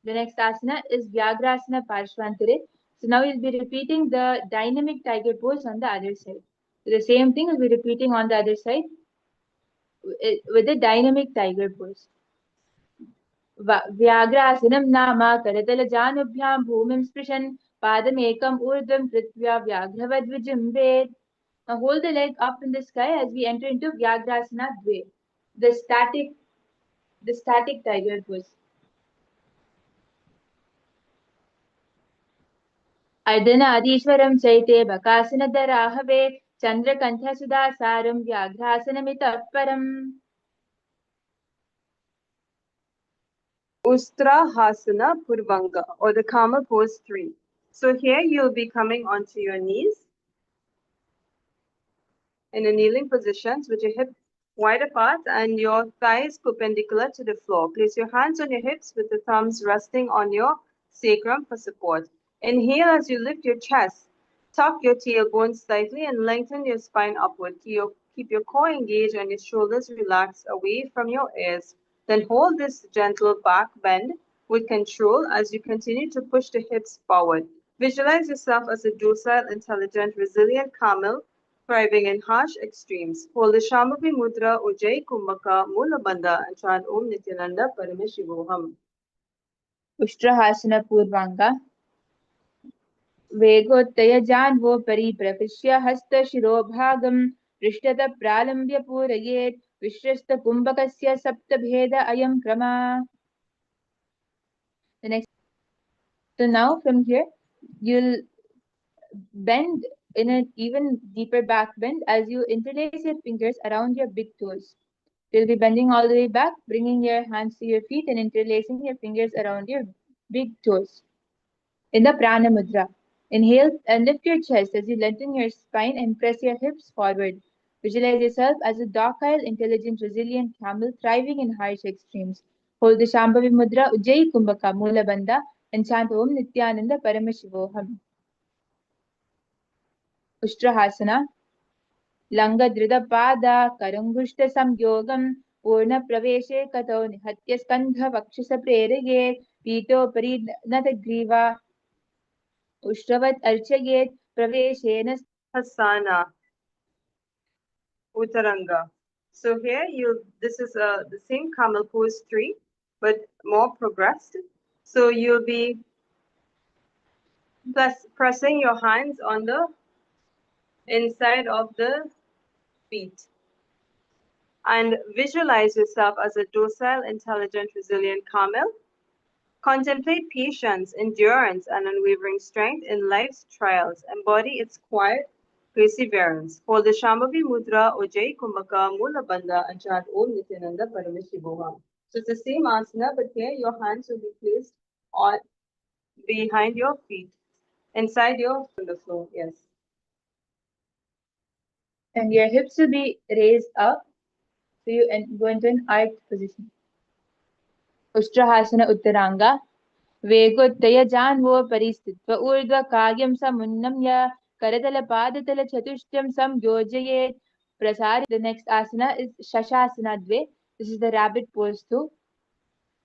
The next asana is Vyagrasana Parshvantare. So now you'll be repeating the dynamic tiger pose on the other side. So the same thing will be repeating on the other side with the dynamic tiger pose. व्याघ्रासनं नाम करतलजानुभ्यां भूमिं स्पृशन् पादमेकम् ऊर्ध्वं कृत्वा व्याघ्रवद्विजृम्भेत्. Now hold the leg up in the sky as we enter into Vyagrasana Dve, the static tiger pose. अर्धनादीश्वरं चैते बकासनधराहवे चन्द्रकण्ठसुधासारं व्याघ्रासनमितः परम्. Ustrahasana Purvanga, or the Camel Pose 3. So here you'll be coming onto your knees in a kneeling position with your hips wide apart and your thighs perpendicular to the floor. Place your hands on your hips with the thumbs resting on your sacrum for support. Inhale as you lift your chest. Tuck your tailbone slightly and lengthen your spine upward. Keep your core engaged and your shoulders relaxed away from your ears. Then hold this gentle back bend with control as you continue to push the hips forward. Visualize yourself as a docile, intelligent, resilient camel thriving in harsh extremes. Hold the Shambhavi Mudra Ujjayi Kumbhaka Mula Bandha and chant Om Nithyananda Parameshivoham. उष्ट्रहासन पूर्वांगा वेगोत्तयजान्वो परिप्रविश्य हस्तशिरोभागं पृष्ठतः प्रालम्ब्य पूरयेत् विश्वस्तकुम्भकस्य सप्तभेद अयं क्रमः. The next. So now from here you'll bend in an even deeper back bend as you interlace your fingers around your big toes. You'll be bending all the way back, bringing your hands to your feet and interlacing your fingers around your big toes. In the Prana Mudra, inhale and lift your chest as you lengthen your spine and press your hips forward. Visualize yourself as a docile, intelligent, resilient camel thriving in harsh extremes. Hold the Shambhavi Mudra Ujjayi Kumbhaka Mula Bandha and chant Om Nithyananda Parameshivoham. Ustrahasana लङ्घधृतपादा करङ्गुष्ठसंयोगं पूर्णप्रवेशे कतौ निहत्य स्कन्धवक्षसप्रेरयेत् पीठोपरि नतग्रीवा उष्ट्रवत् अर्चयेत् प्रवेशेन. Hasana Uttaranga. So here this is the same Camel Pose 3. but more progressed. So you'll be pressing your hands on the inside of the feet and visualize yourself as a docile, intelligent, resilient camel. Contemplate patience, endurance, and unwavering strength in life's trials. Embody its quiet perseverance. Hold the Shambhavi Mudra, Ujjayi Kumbhaka, Mula Bandha, and chant Om Nithyananda Parameshivoham. So it's the same asana, but here your hands will be placed on behind your feet, inside your on the floor. Yes. And your hips will be raised up. So you go into an arched position. Ustrahasana Uttaranga. वेगोत्तय जान्वो परिस्थित्व ऊर्ध्व कायं समुन्नम्य करतलपादतलचतुष्टयं संयोजयेत् प्रसार. The next asana is Shashasana Dve. This is the rabbit pose too.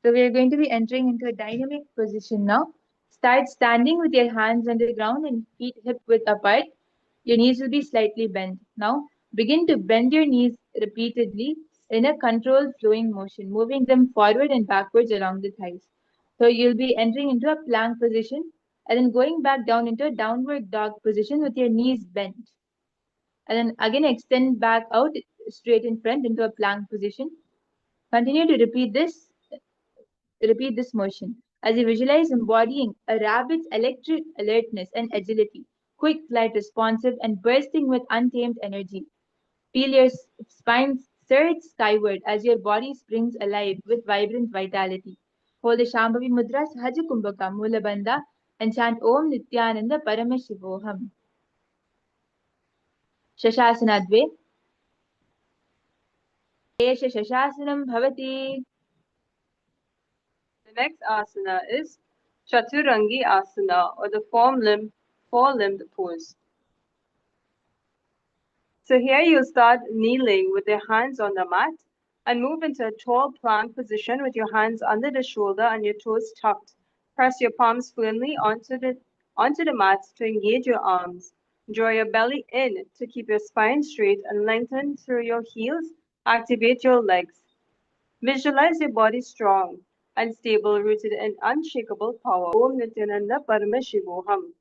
So we are going to be entering into a dynamic position now. Start standing with your hands on the ground and feet hip width apart. Your knees will be slightly bent. Now begin to bend your knees repeatedly in a controlled flowing motion, moving them forward and backwards along the thighs. So you'll be entering into a plank position and then going back down into a downward dog position with your knees bent. And then again extend back out straight in front into a plank position. Continue to repeat this motion as you visualize embodying a rabbit's electric alertness and agility, quick, light, responsive, and bursting with untamed energy. Feel your spine surge skyward as your body springs alive with vibrant vitality. Hold the Shambhavi Mudra Sahaja Kumbhaka Mula Bandha and chant Om Nithyananda Parameshivoham. Shashasana Dve. Esha Shashasanam Bhavati. The next asana is Chaturangi Asana, or the four-limbed pose. So here you start kneeling with your hands on the mat and move into a tall plank position with your hands under the shoulder and your toes tucked. Press your palms firmly onto the mat to engage your arms. Draw your belly in to keep your spine straight and lengthen through your heels. Activate your legs. Visualize your body strong and stable, rooted in unshakable power. Om Nithyananda Parameshivoham.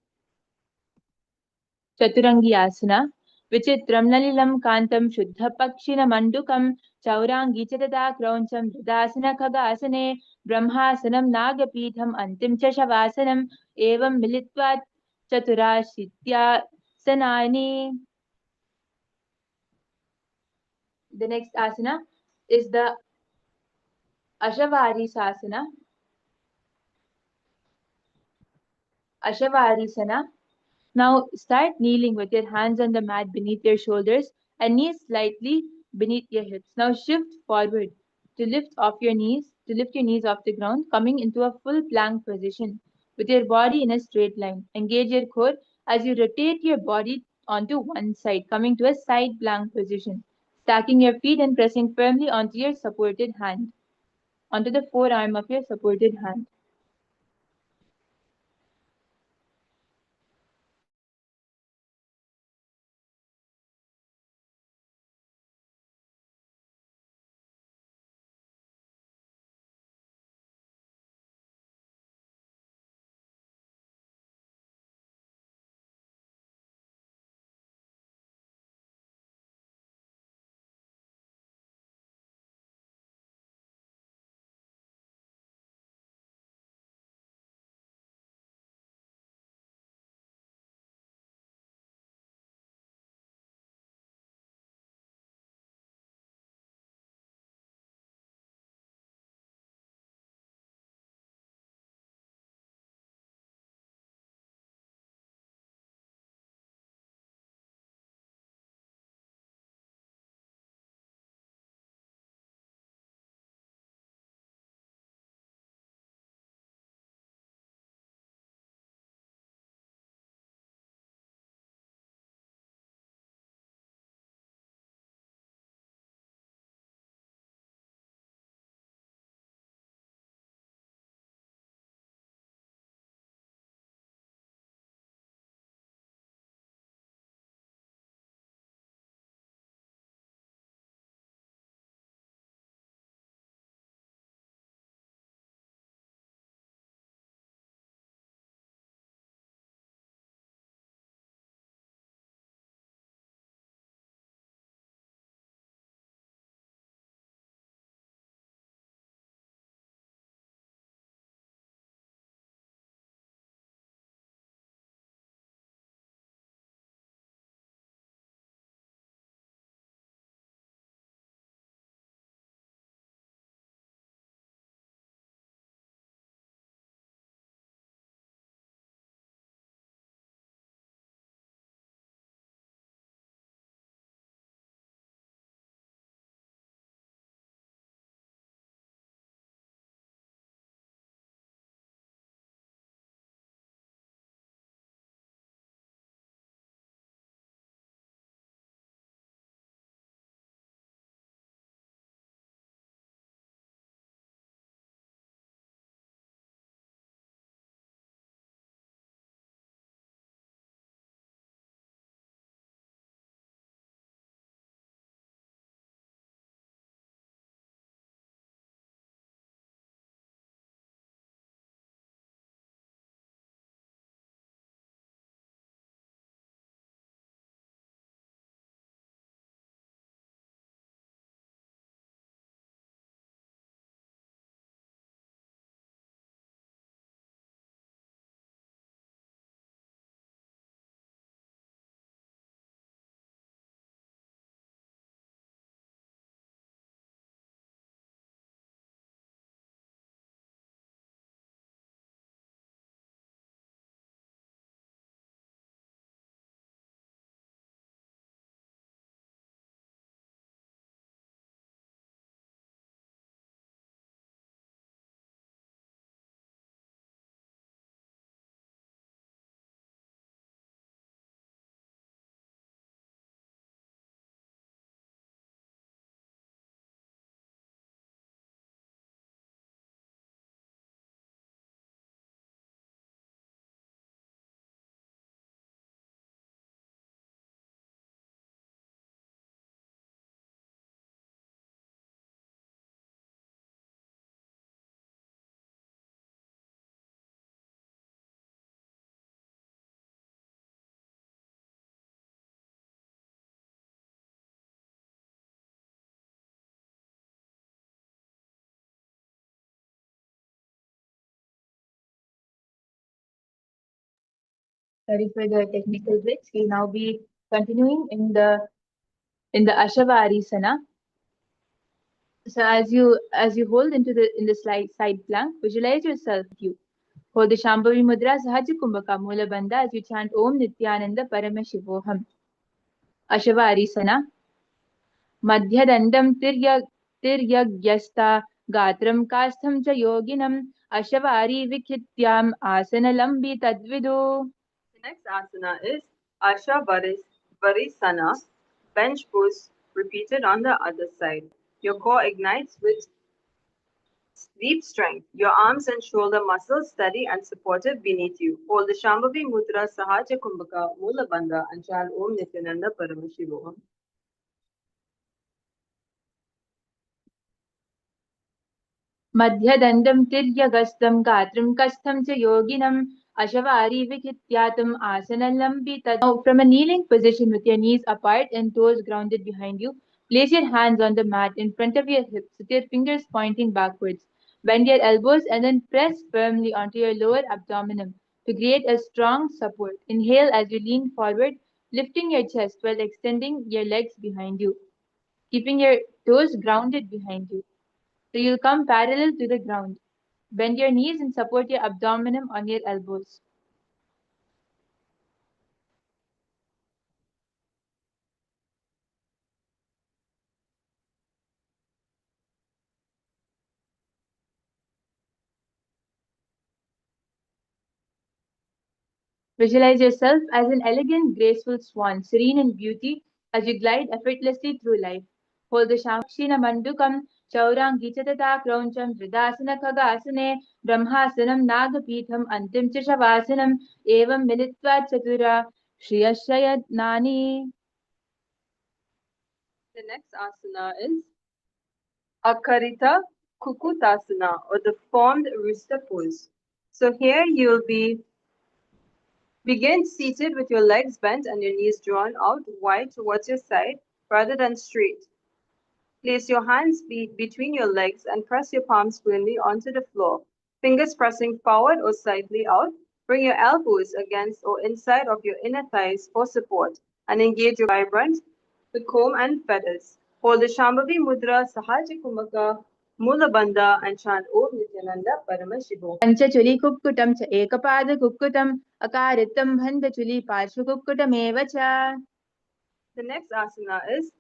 Chaturangi Asana. Vichitram Nalilam Kantam Shuddha Pakshina Mandukam Chaurangi Chatata Krauncham Vidasana Khagasane Brahmasanam Nagapitham Antim Chashavasanam Evam Militvat Chaturashitya Sanani. The next asana is the Ashavari Sasana. Ashavarisana. Now start kneeling with your hands on the mat beneath your shoulders and knees slightly beneath your hips. Now shift forward to lift your knees off the ground, coming into a full plank position with your body in a straight line. Engage your core as you rotate your body onto one side, coming to a side plank position. Stacking your feet and pressing firmly onto the forearm of your supported hand. Sorry for the technical glitch. We'll now be continuing in the Ashavarasana. So as you hold into the side plank, visualize yourself you. Hold the Shambhavi Mudra Sahaja Kumbhaka Mula Bandha as you chant Om Nithyananda Paramashivoham. Ashavarasana. Madhyadandam tiryaghyasta gatram kastham cha yoginam ashavari vikhityam asanalambi tadvidu. The next asana is Asha Varisana, bench pose repeated on the other side. Your core ignites with deep strength. Your arms and shoulder muscles steady and supportive beneath you. Hold the Shambhavi Mudra Sahaja Kumbhaka Mula Bandha and chant Om Nithyananda Paramashivoham. Madhyadandam tiryagасtam gatram kastham cha yoginam ashavari vikityatam asanalambi tad. Now, from a kneeling position with your knees apart and toes grounded behind you, place your hands on the mat in front of your hips with your fingers pointing backwards. Bend your elbows and then press firmly onto your lower abdomen to create a strong support. Inhale as you lean forward, lifting your chest while extending your legs behind you, keeping your toes grounded behind you. So you'll come parallel to the ground. Bend your knees and support your abdomen on your elbows. Visualize yourself as an elegant, graceful swan, serene in beauty as you glide effortlessly through life. Hold the Shakshina Mandukam, Chaurangi Chatata Krauncham, Vridasana Khagasane, Brahmasanam Nagapitham, Antim Chashavasanam, Evam Militva Chatura, Shriyashayat Nani. The next asana is Akarita Kukutasana, or the formed rooster pose. So here you'll begin seated with your legs bent and your knees drawn out wide towards your side rather than straight. Place your hands between your legs and press your palms firmly onto the floor, fingers pressing forward or slightly out. Bring your elbows against or inside of your inner thighs for support and engage your vibrant with comb and feathers. Hold the Shambhavi Mudra Sahaja Kumaka Mula Bandha and chant Om Nithyananda Paramashivo. Panchachuli kukkutam cha ekapada kukkutam akaritam bhandachuli parshvakukkutam cha. The next asana is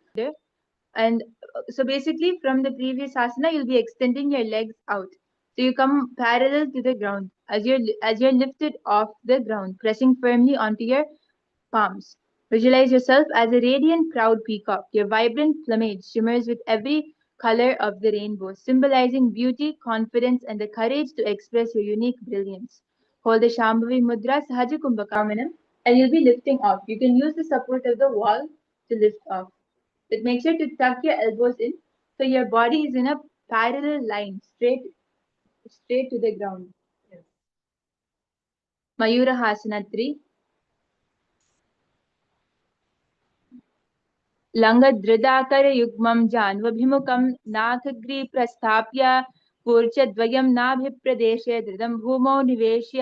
And so basically from the previous asana, you'll be extending your legs out. So you come parallel to the ground as you're lifted off the ground, pressing firmly onto your palms. Visualize yourself as a radiant proud peacock. Your vibrant plumage shimmers with every color of the rainbow, symbolizing beauty, confidence, and the courage to express your unique brilliance. Hold the Shambhavi Mudra Sahaja Kumbhakamanam and you'll be lifting off. You can use the support of the wall to lift off. But make sure to tuck your elbows in so your body is in a parallel line, straight to the ground. yes. Mayurahasana 3. लङ्गदृदाकरयुग्मं जान्वभिमुखं नाकग्रीप्रस्थाप्य कूर्चद्वयं नाभिप्रदेशे धृतं भूमौ निवेश्य.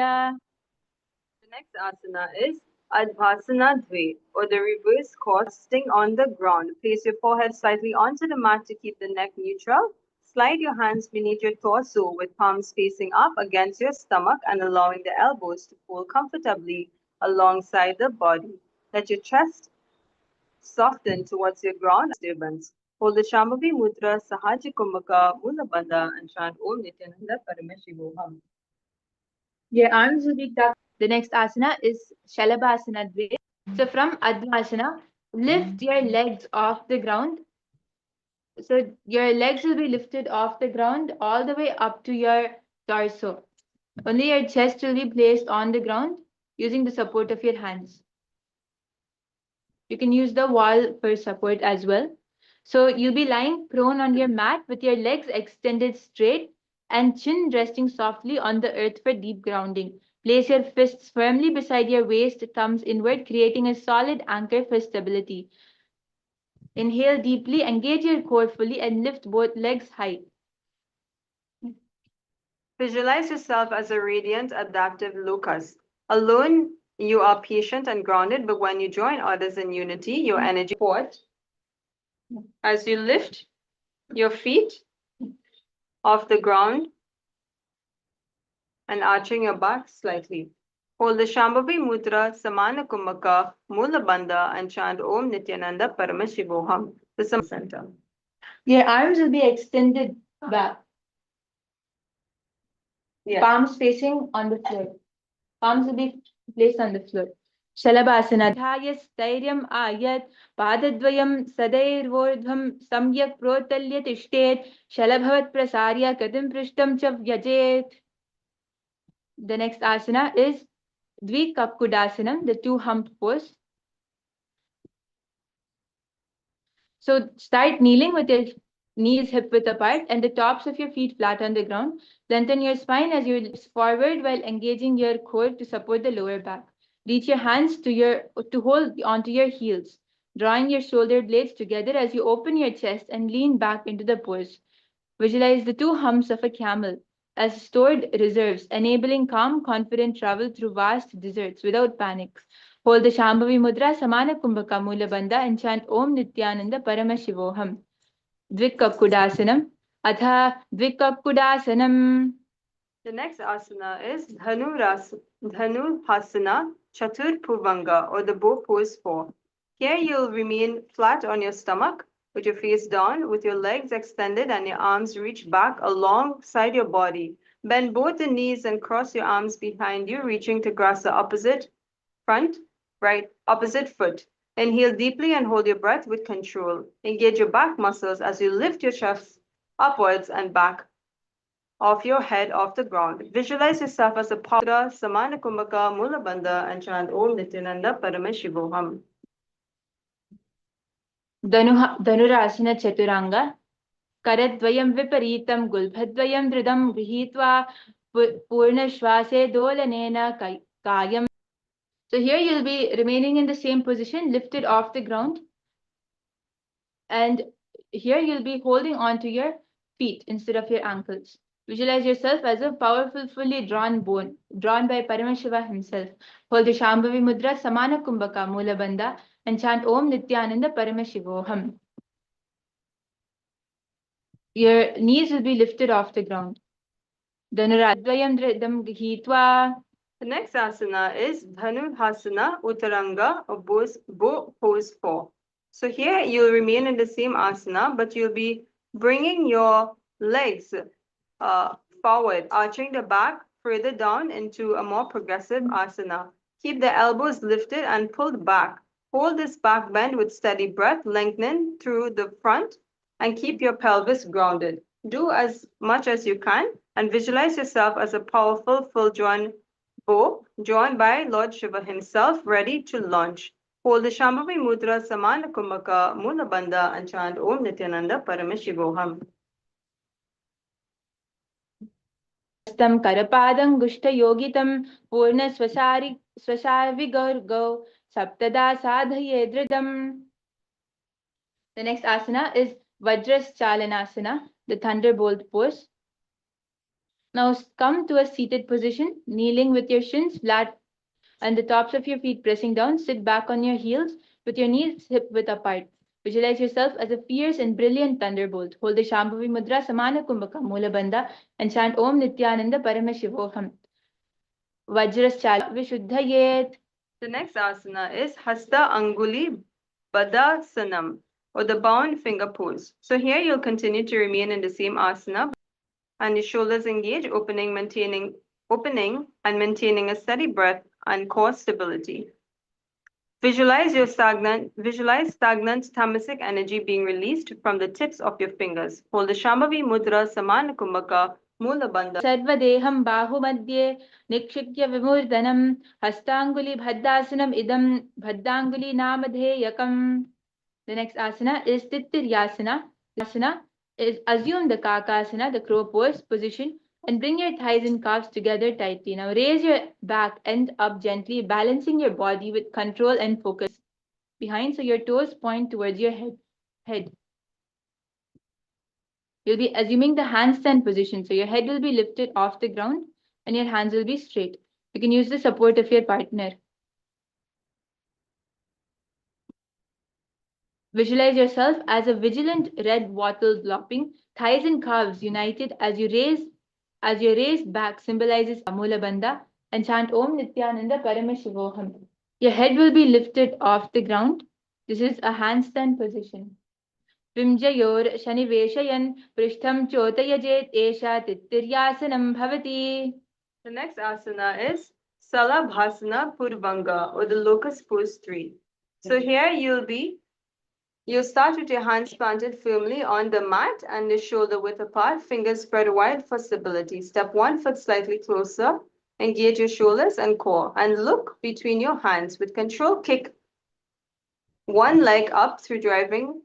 The next asana is Advasana Dve, or the reverse crossing on the ground. Place your forehead slightly onto the mat to keep the neck neutral. Slide your hands beneath your torso with palms facing up against your stomach and allowing the elbows to fold comfortably alongside the body. Let your chest soften towards your ground disturbance. Hold the Shambhavi Mudra Sahaja Kumbhaka Mula Bandha and chant Om Nithyananda Paramashivoham. Your arms will be tucked. The next asana is Shalabhasana Dve. So from Advasana, lift your legs off the ground. So your legs will be lifted off the ground all the way up to your torso. Only your chest will be placed on the ground using the support of your hands. You can use the wall for support as well. So you'll be lying prone on your mat with your legs extended straight and chin resting softly on the earth for deep grounding. Place your fists firmly beside your waist, thumbs inward, creating a solid anchor for stability. Inhale deeply, engage your core fully, and lift both legs high. Visualize yourself as a radiant, adaptive locust, alone you are patient and grounded, but when you join others in unity, your energy support as you lift your feet off the ground and arching your back slightly. Hold the Shambhavi Mudra, Samana Kumbhaka, Mula Bandha, and chant Om Nithyananda Paramashivoham, the center. Your arms will be extended back. Yes. Palms facing on the floor. Palms will be placed on the floor. Shalabhasana. Dhayastairyam ayat padadvayam sadairvordham samyak protalya tishtet shalabhavat prasarya kadim prishtam cha vyajet. The next asana is Dvikapkudasanam, the two humped pose. So start kneeling with your knees hip width apart and the tops of your feet flat on the ground. Lengthen your spine as you lift forward while engaging your core to support the lower back. Reach your hands to hold onto your heels, drawing your shoulder blades together as you open your chest and lean back into the pose. Visualize the two humps of a camel as stored reserves, enabling calm, confident travel through vast deserts without panic. Hold the Shambhavi Mudra, Samana Kumbhaka Mula Bandha, and chant Om Nithyananda Paramashivoham. Dvikapkudasanam. Atha Dvikapkudasanam. The next asana is Dhanurhasana Chatur Purvanga, or the bow pose 4. Here you'll remain flat on your stomach with your face down, with your legs extended and your arms reach back alongside your body. Bend both the knees and cross your arms behind you, reaching to grasp the opposite foot. Inhale deeply and hold your breath with control. Engage your back muscles as you lift your chest upwards and back of your head off the ground. Visualize yourself as a Padra, Samana Kumbhaka, Mula Bandha, and chant Om Nithyananda Paramashivoham. Dhanurasana Chaturanga. Karadvayam Viparitam Gulbhadvayam Dridam Grihitva Purnashvase Dolanena Kayam. So here you'll be remaining in the same position, lifted off the ground. And here you'll be holding on to your feet instead of your ankles. Visualize yourself as a powerful, fully drawn bone, drawn by Paramashiva himself. Hold the Shambhavi Mudra, Samana Kumbhaka, Mula Bandha, and chant Om Nithyananda Paramashivoham. Your knees will be lifted off the ground. Dhanurasvayam Dridam Grihitva. The next asana is Dhanurhasana Uttaranga, or bow pose 4. So here you'll remain in the same asana, but you'll be bringing your legs forward, arching the back further down into a more progressive asana. Keep the elbows lifted and pulled back. Hold this back bend with steady breath, lengthening through the front, and keep your pelvis grounded. Do as much as you can and visualize yourself as a powerful, full-drawn bow, joined by Lord Shiva himself, ready to launch. Hold the Shambhavi Mudra, Samana Kumbhaka, Mula Bandha, and chant Om Nithyananda Paramashivoham. Stam Karapadam Gushta Yogitam Purna Swasarvigorgo Saptada Sadhaye Dridam. The next asana is Vajras Chalanasana, the thunderbolt pose. Now come to a seated position, kneeling with your shins flat and the tops of your feet pressing down. Sit back on your heels with your knees hip width apart. Visualize yourself as a fierce and brilliant thunderbolt. Hold the Shambhavi Mudra, Samana Kumbhaka, Mula Bandha, and chant Om Nithyananda Paramashivoham. Vajras Chala Vishuddhayet. The next asana is Hasta Anguli Badasanam, or the bound finger pose. So here you'll continue to remain in the same asana and your shoulders engage, opening and maintaining a steady breath and core stability. Visualize stagnant tamasic energy being released from the tips of your fingers. Hold the Shambhavi Mudra, Samana Kumbhaka, Mula Bandha. Sarvadeham Bahu Madhye Nikshikya Vimurdanam Hastanguli Bhaddasanam Idam Bhaddanguli Namadheyakam. The next asana is Tittiryasana. Asana is assume the Kakasana, the crow pose position, and bring your thighs and calves together tightly. Now raise your back end up gently, balancing your body with control and focus behind, so your toes point towards your head. You'll be assuming the handstand position, so your head will be lifted off the ground and your hands will be straight. You can use the support of your partner. Visualize yourself as a vigilant red wattle lopping, thighs and calves united as your raised back symbolizes Mula Bandha, and chant Om Nithyananda Paramashivoham. Your head will be lifted off the ground. This is a handstand position. Vimjayor Shaniveshayan Prishtham Chotayajet Esha Tittiryasanam Bhavati. The next asana is Salabhasana Purvanga, or the locust pose 3. So here you'll start with your hands planted firmly on the mat and the shoulder width apart, fingers spread wide for stability. Step 1 foot slightly closer, engage your shoulders and core, and look between your hands. With control, kick one leg up through driving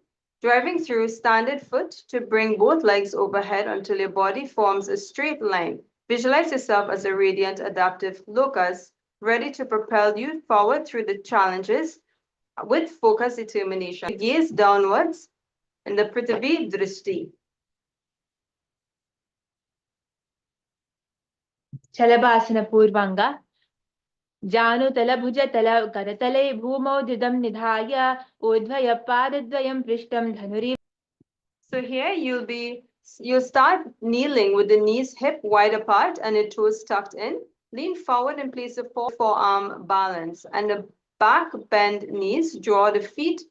through standard foot to bring both legs overhead until your body forms a straight line. Visualize yourself as a radiant adaptive locust, ready to propel you forward through the challenges with focused determination. Gaze downwards in the Prithvi Drishti. Chalabhasana Purvanga. Janutala bhujatala karatale bhumau didam nidhaya udvaya padadvayam prishtam dhanuri. So here you'll start kneeling with the knees hip wide apart and your toes tucked in. Lean forward and place a forearm balance and the back bend knees. Draw the feet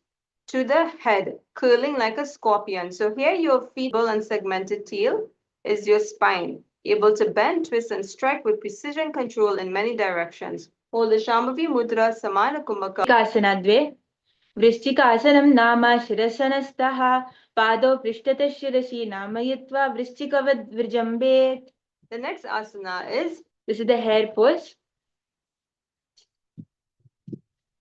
to the head, curling like a scorpion. So here your feet and segmented tail is your spine, able to bend, twist, and strike with precision control in many directions. Hold the Shambhavi Mudra Samana Kumbhaka. Kasanadve. वृश्चिकासनं नाम शिरसनस्तः पादौ पृष्ठतः शिरसि नामयित्वा वृश्चिकवद् विजृम्भेत्. The next asana is, this is the hair pose.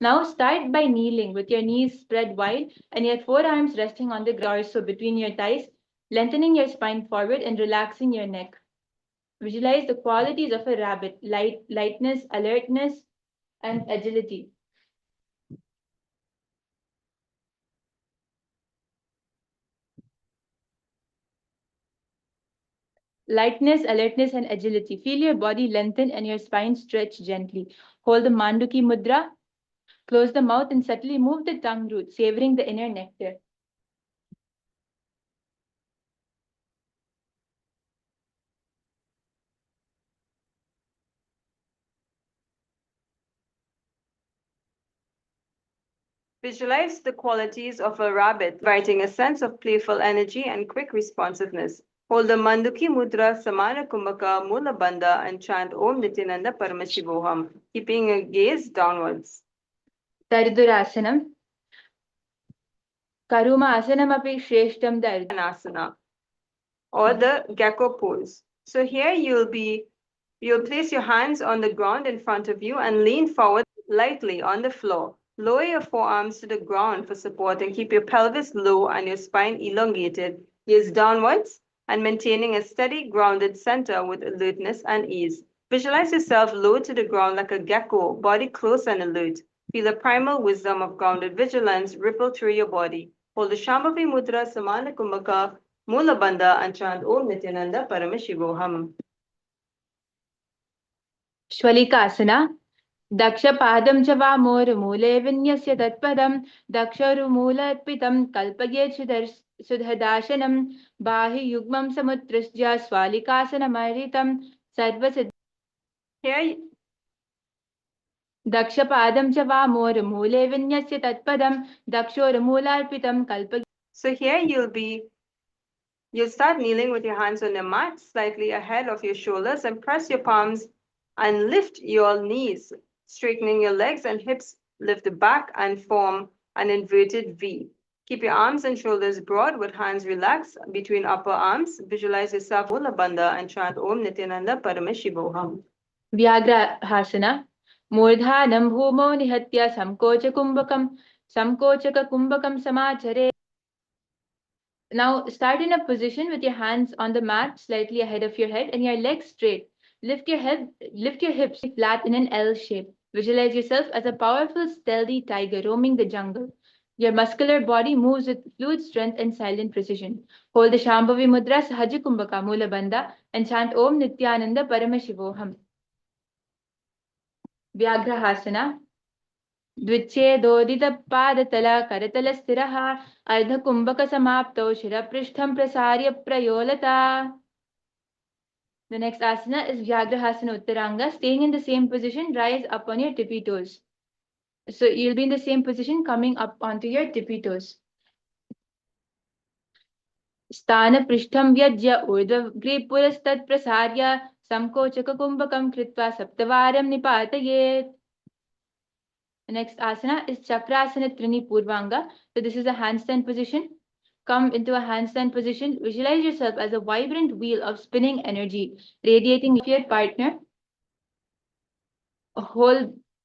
Now start by kneeling with your knees spread wide and your forearms resting on the ground, so between your thighs, lengthening your spine forward and relaxing your neck. Visualize the qualities of a rabbit: lightness, alertness, and agility. Lightness, alertness, and agility. Feel your body lengthen and your spine stretch gently. Hold the Manduki Mudra. Close the mouth and subtly move the tongue root, savoring the inner nectar. visualize the qualities of a rabbit, inviting a sense of playful energy and quick responsiveness. Hold the Manduki Mudra, Samana Kumbhaka, Mula Bandha, and chant Om Nithyananda Paramashivoham, keeping your gaze downwards. Dardurasanam. Karuma Asanam api shreshtam Asana, or the gecko pose. So here you'll place your hands on the ground in front of you and lean forward lightly on the floor. Lower your forearms to the ground for support and keep your pelvis low and your spine elongated. Gaze downwards and maintaining a steady, grounded center with alertness and ease. Visualize yourself low to the ground like a gecko, body close and alert. Feel the primal wisdom of grounded vigilance ripple through your body. Hold the Shambhavi Mudra, Samana Kumbhaka, Mula Bandha, and chant Om Nithyananda Paramashivoham. Shvalikasana. Dakshapadam च वामोर्मूले विन्यस्य तत्पदं दक्षोरुमूलर्पितं कल्पयेत् सुधदाशनं बाह्ययुग्मं समुत्सृज्य स्वालिकासनमर्हितं Sarvasiddh. Here दक्षपादं च वामोर्मूले विन्यस्य तत्पदं दक्षोरुमूलर्पितं कल्पयेत्. So here you'll start kneeling with your hands on the mat, slightly ahead of your shoulders, and press your palms and lift your knees, straightening your legs and hips, lift back and form an inverted V. Keep your arms and shoulders broad with hands relaxed between upper arms. Visualize yourself Mula Bandha and chant Om Nithyananda Paramashivoham. Vyagrahasana. Murdhanam bhumo nihatya samkochaka kumbhakam samachare. Now start in a position with your hands on the mat slightly ahead of your head and your legs straight. Lift your hips flat in an L shape. Visualize yourself as a powerful, stealthy tiger roaming the jungle. Your muscular body moves with fluid strength and silent precision. Hold the Shambhavi Mudra Sahaja Kumbhaka Mula Bandha and chant Om Nithyananda Paramashivoham. Vyagrahasana. द्विच्छेदोदितपादतल करतलस्थिरः अर्धकुम्भकसमाप्तौ शिरपृष्ठं प्रसार्य प्रयोलता. The next asana is Vyagrahasana Uttaranga. Staying in the same position, rise up on your tippy toes. So you'll be in the same position, coming up onto your tippy toes. स्थानपृष्ठं व्यज्य ऊर्ध्वग्रे पुरस्तत् प्रसार्य संकोचककुम्भकं कृत्वा सप्तवारं निपातयेत्. The next asana is Chakrasana Trini Purvanga. So this is a handstand position. Come into a handstand position. Visualize yourself as a vibrant wheel of spinning energy, radiating your partner.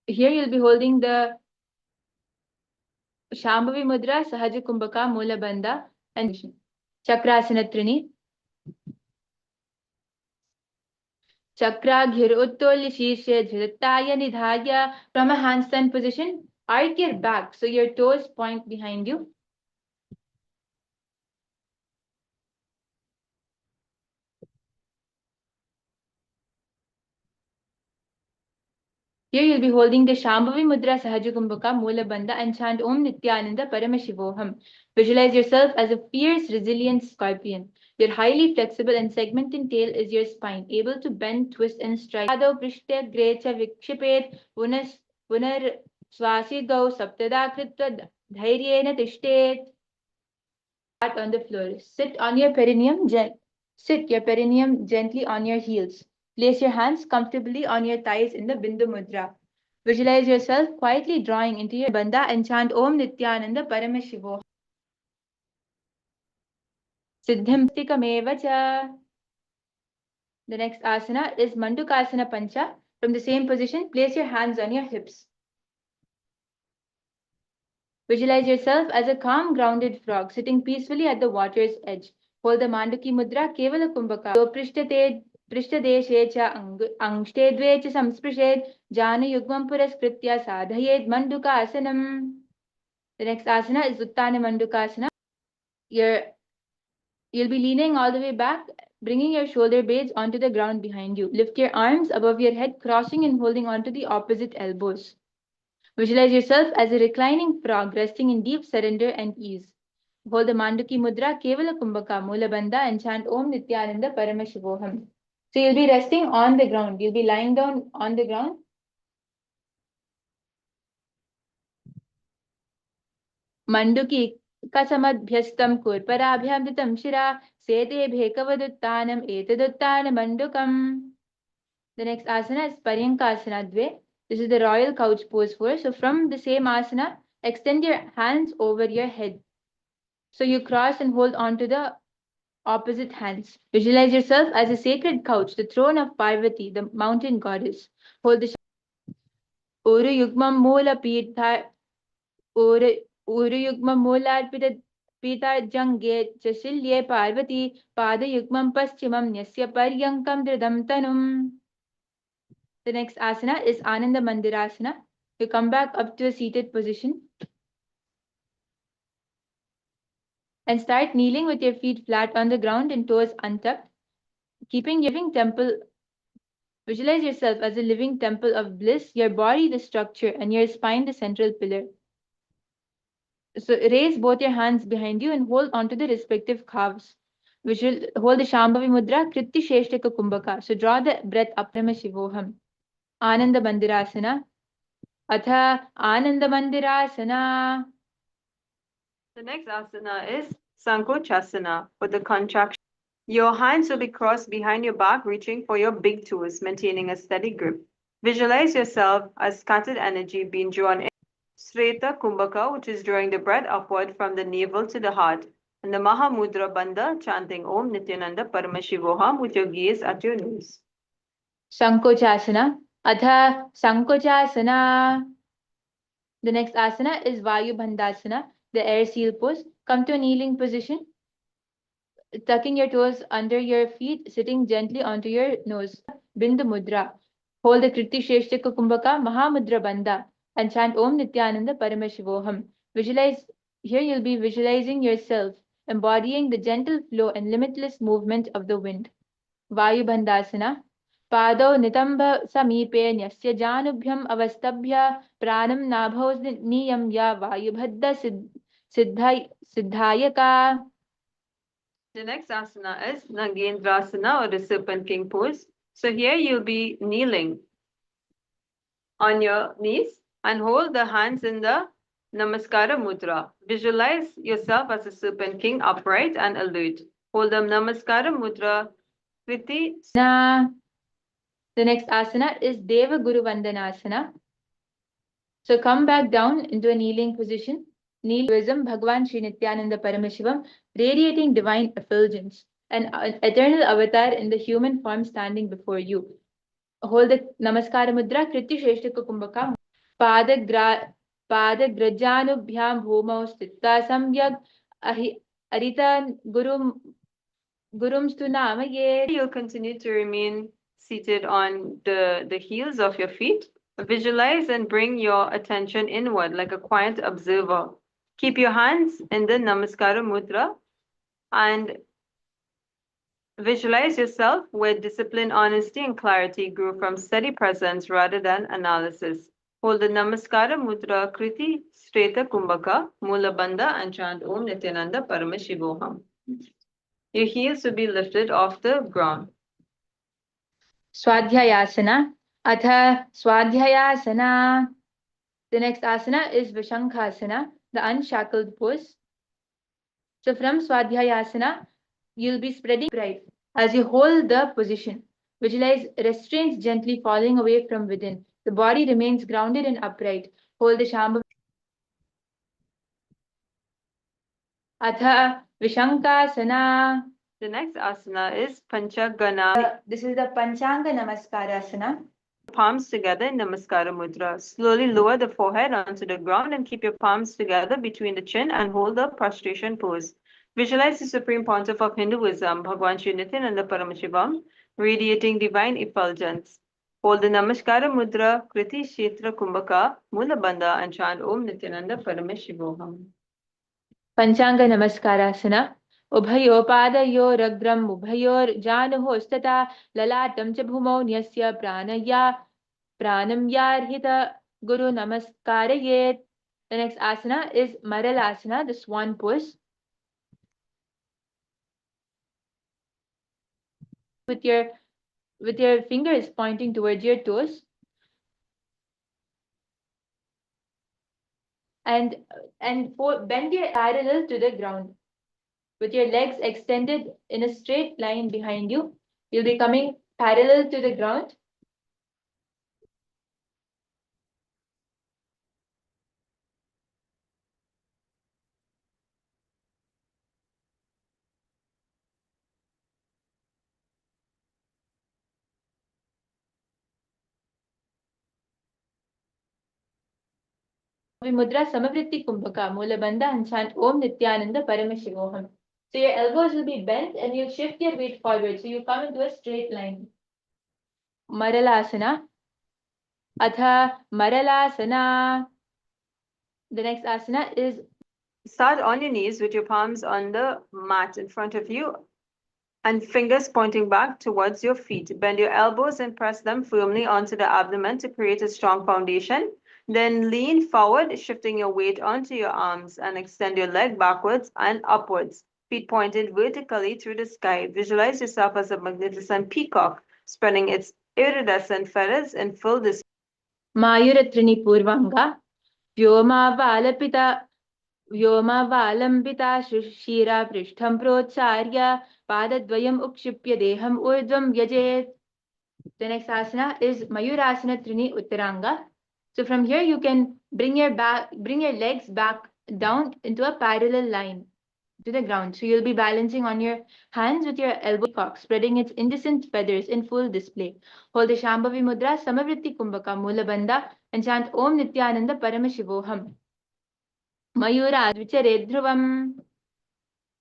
Here you'll be holding the Shambhavi Mudra, Sahaja Kumbhaka, Mula Bandha, and Chakrasana Trini. Chakraghir Shirshya Dhritaya Nidhaya. From a handstand position, arc your back so your toes point behind you. Here you'll be holding the Shambhavi Mudra Sahajakumbhaka Mula Bandha and chant Om Nithyananda Paramashivoham. Visualize yourself as a fierce, resilient scorpion. Your highly flexible and segmented tail is your spine, able to bend, twist, and strike. Adau Prishte Grecha Vikshipet Punar Swasigau Saptada Kritva Dhairyena Tishtet. On the floor. Sit your perineum gently on your heels. Place your hands comfortably on your thighs in the Bindu Mudra. Visualize yourself quietly drawing into your bandha and chant Om Nithyananda Paramashivo. Siddham Stikamevacha. The next asana is Mandukasana Pancha. From the same position, place your hands on your hips. Visualize yourself as a calm, grounded frog sitting peacefully at the water's edge. Hold the Manduki Mudra Kevala Kumbhaka. Prishtadeshe cha angshte dve cha samsprished jana yugvam puraskritya sadhayed Manduka Asanam. The next asana is Uttana Mandukasana. You'll be leaning all the way back, bringing your shoulder blades onto the ground behind you. Lift your arms above your head, crossing and holding onto the opposite elbows. Visualize yourself as a reclining frog resting in deep surrender and ease. Hold the Manduki Mudra, Kevala Kumbhaka, Mula Bandha, and chant Om Nithyananda Paramashivoham. So you'll be resting on the ground. You'll be lying down on the ground. Manduki kasamadhyastam kurparabhyamditam shira sete bhekavaduttanam etaduttana mandukam. The next asana is Paryankasana Dve. This is the royal couch pose 4. So from the same asana, extend your hands over your head. So you cross and hold on to the opposite hands. Visualize yourself as a sacred couch, the throne of Parvati, the mountain goddess. Hold the Uru Yugmam Mula Pitha Uru Yugmam Mula Pita Jange Chasilye Parvati Pada Yugmam Paschimam Nyasya Paryankam Dridam Tanum. The next asana is Ananda Mandirasana. You come back up to a seated position and start kneeling with your feet flat on the ground and toes untucked, keeping your living temple. Visualize yourself as a living temple of bliss, your body the structure and your spine the central pillar. So raise both your hands behind you and hold onto the respective calves. Hold the Shambhavi Mudra, Kritti Sheshtaka Kumbhaka. So draw the breath up, Nama Shivoham. Ananda Mandirasana. Atha Ananda Mandirasana. The next asana is Sankochasana, or the contraction. Your hands will be crossed behind your back, reaching for your big toes, maintaining a steady grip. Visualize yourself as scattered energy being drawn in. Sreta Kumbhaka, which is drawing the breath upward from the navel to the heart. And the Mahamudra Bandha, chanting Om Nithyananda Paramashivoham with your gaze at your nose. Sankochasana. Atha Sankochasana. The next asana is Vayu Bandhasana, the air seal pose. Come to a kneeling position, tucking your toes under your feet, sitting gently onto your nose. Bindu Mudra. Hold the Kritti Sheshtaka Kumbhaka Mahamudra Bandha and chant Om Nithyananda Paramashivoham. Here you'll be visualizing yourself, embodying the gentle flow and limitless movement of the wind. Vayu Bandhasana. पादौ नितम्ब समीपे न्यस्य जानुभ्यम् अवस्तभ्य प्राणं नाभौ नियम्य वायुभद्र सिद्धायका. The next asana is Nagendrasana or the Serpent King pose. So here you'll be kneeling on your knees and hold the hands in the Namaskara Mudra. Visualize yourself as a Serpent King, upright and alert. Hold the Namaskara Mudra. Kriti. The next asana is Deva Guru Vandanasana. So come back down into a kneeling position. Kneeling Bhagwan Sri Nithyananda Paramashivam, radiating divine effulgence, an eternal avatar in the human form standing before you. Hold the Namaskara Mudra, Kriti Shreshta Kumbhaka, Padagrajanubhyam Bhumau Sthitta Samyak Aritan Gurum Stunamaye. You'll continue to remain seated on the heels of your feet. Visualize and bring your attention inward like a quiet observer. Keep your hands in the Namaskara Mudra and visualize yourself where discipline, honesty, and clarity grew from steady presence rather than analysis. Hold the Namaskara Mudra Kriti Streta Kumbhaka, Mula Bandha, and chant Om Nithyananda Paramashivoham. Your heels will be lifted off the ground. Swadhyayasana. Atha Swadhyayasana. The next asana is Vishankhasana, the unshackled pose. So from Swadhyayasana, you'll be spreading upright. As you hold the position, visualize restraints gently falling away from within. The body remains grounded and upright. Hold the Shambhavi. Atha Vishankasana. The next asana is Panchagana. This is the Panchanga Namaskarasana. Palms together in Namaskara Mudra. Slowly lower the forehead onto the ground and keep your palms together between the chin and hold the prostration pose. Visualize the Supreme Pontiff of Hinduism, Bhagwan Sri Nithyananda Paramashivam, radiating divine effulgence. Hold the Namaskara Mudra, Kriti Kshetra Kumbhaka, Mula Bandha, and chant Om Nithyananda Paramashivoham. Panchanga Namaskarasana. उभयोपादयोरग्रम् उभयोर्जानुहोस्तथा ललाटं च भूमौ न्यस्य प्राणं यार्हित Guru Namaskarayet. The next asana is Maralasana, the swan pose. With your fingers pointing towards your toes. And bend your parallel to the ground. With your legs extended in a straight line behind you, you'll be coming parallel to the ground. Mudra Samavritti Kumbhaka, Mula Bandha, and chant Om Nithyananda Paramashivoham. So your elbows will be bent and you'll shift your weight forward. So you come into a straight line. Maralasana. Atha Maralasana. The next asana is. Start on your knees with your palms on the mat in front of you and fingers pointing back towards your feet. Bend your elbows and press them firmly onto the abdomen to create a strong foundation. Then lean forward, shifting your weight onto your arms and extend your leg backwards and upwards. Feet pointed vertically through the sky. Visualize yourself as a magnificent peacock, spreading its iridescent feathers in full display. Mayuratrini Purvanga. व्योमावालम्बिता शिरा पृष्ठं प्रोच्चार्य पादद्वयम् उक्षिप्य देहम् ऊर्ध्वं व्यजेत्. The next asana is Mayurasana Trini Uttaranga. So from here you can bring your legs back down into a parallel line to the ground. So you'll be balancing on your hands with your elbow cock, spreading its indecent feathers in full display. Hold the Shambhavi Mudra, Samavritti Kumbhaka, Mula Bandha, and chant Om Nithyananda Paramashivoham. Mayura Dvichare Dhruvam.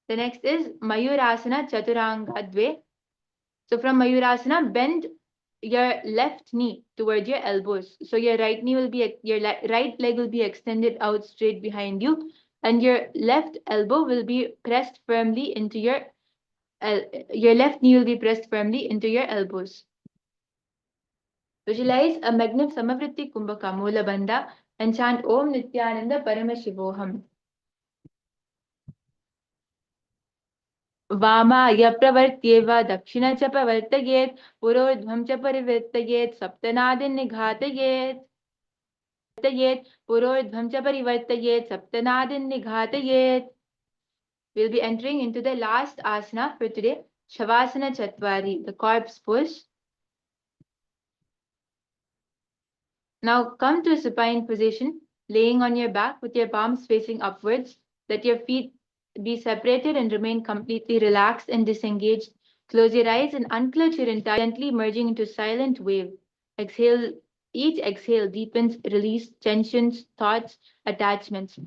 The next is Mayurasana Chaturanga Dve. So from Mayurasana, bend your left knee towards your elbows. So your right leg will be extended out straight behind you, and your left elbow will be pressed firmly into your left knee will be pressed firmly into your elbows. Visualize a magnificent Samavritti Kumbhaka Moola Bandha and chant Om Nithyananda Paramashivoham. वामाय प्रवर्त्येव दक्षिण च प्रवर्तयेत् पुरोध्वं च परिवर्तयेत् सप्तनादीन् निघातयेत् पुरोध्वं च परिवर्तयेत् सप्तनादीन् निघातयेत्. We'll be entering into the last asana for today, Shavasana Chatwari, the corpse pose. Now come to a supine position, laying on your back with your palms facing upwards. Let your feet be separated and remain completely relaxed and disengaged. Close your eyes and unclench your entire, gently merging into silent wave. Exhale. Each exhale deepens, release tensions, thoughts, attachments.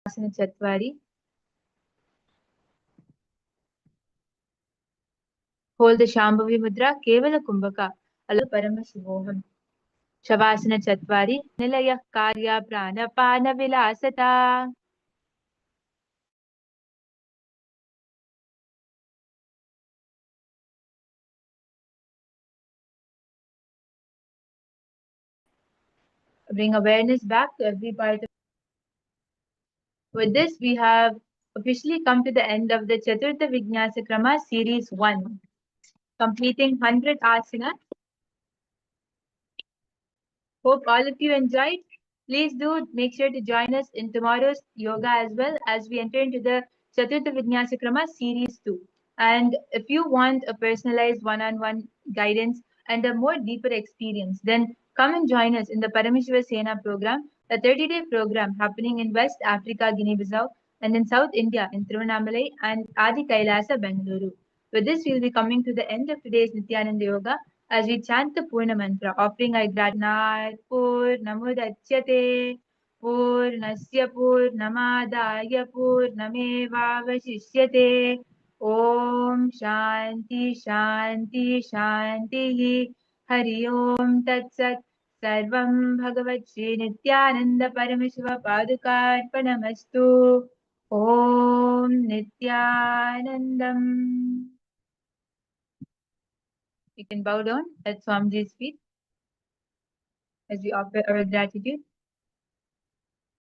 Asana Chatwari. Hold the Shambhavi Mudra, Kevala Kumbhaka, Alo Paramashivoham. Shavasana Chatwari, Nilaya Karya Prana Pana Vilasata. Bring awareness back to every part of. With this, we have officially come to the end of the Chaturtha Vijnasa Krama Series 1, completing 100 asanas. Hope all of you enjoyed. Please do make sure to join us in tomorrow's yoga as well as we enter into the Chaturtha Vijnasa Krama Series 2. And if you want a personalized one-on-one guidance and a more deeper experience, then come and join us in the Parameshwar Sena program, a 30-day program happening in West Africa, Guinea-Bissau, and in South India in Tiruvannamalai and Adi Kailasa, Bengaluru. With this, we'll be coming to the end of today's Nithyananda Yoga as we chant the Purna mantra, offering our gratitude. Purnamudachyate Purnasya Purnamadaya Purnamevavashishyate. Om Shanti Shanti Shanti Hari Om Tat Sat. Sarvam Bhagavat Shri Nithyananda Paramashiva Padukarpanamastu. Om Nithyanandam. You can bow down at Swamiji's feet as we offer our gratitude.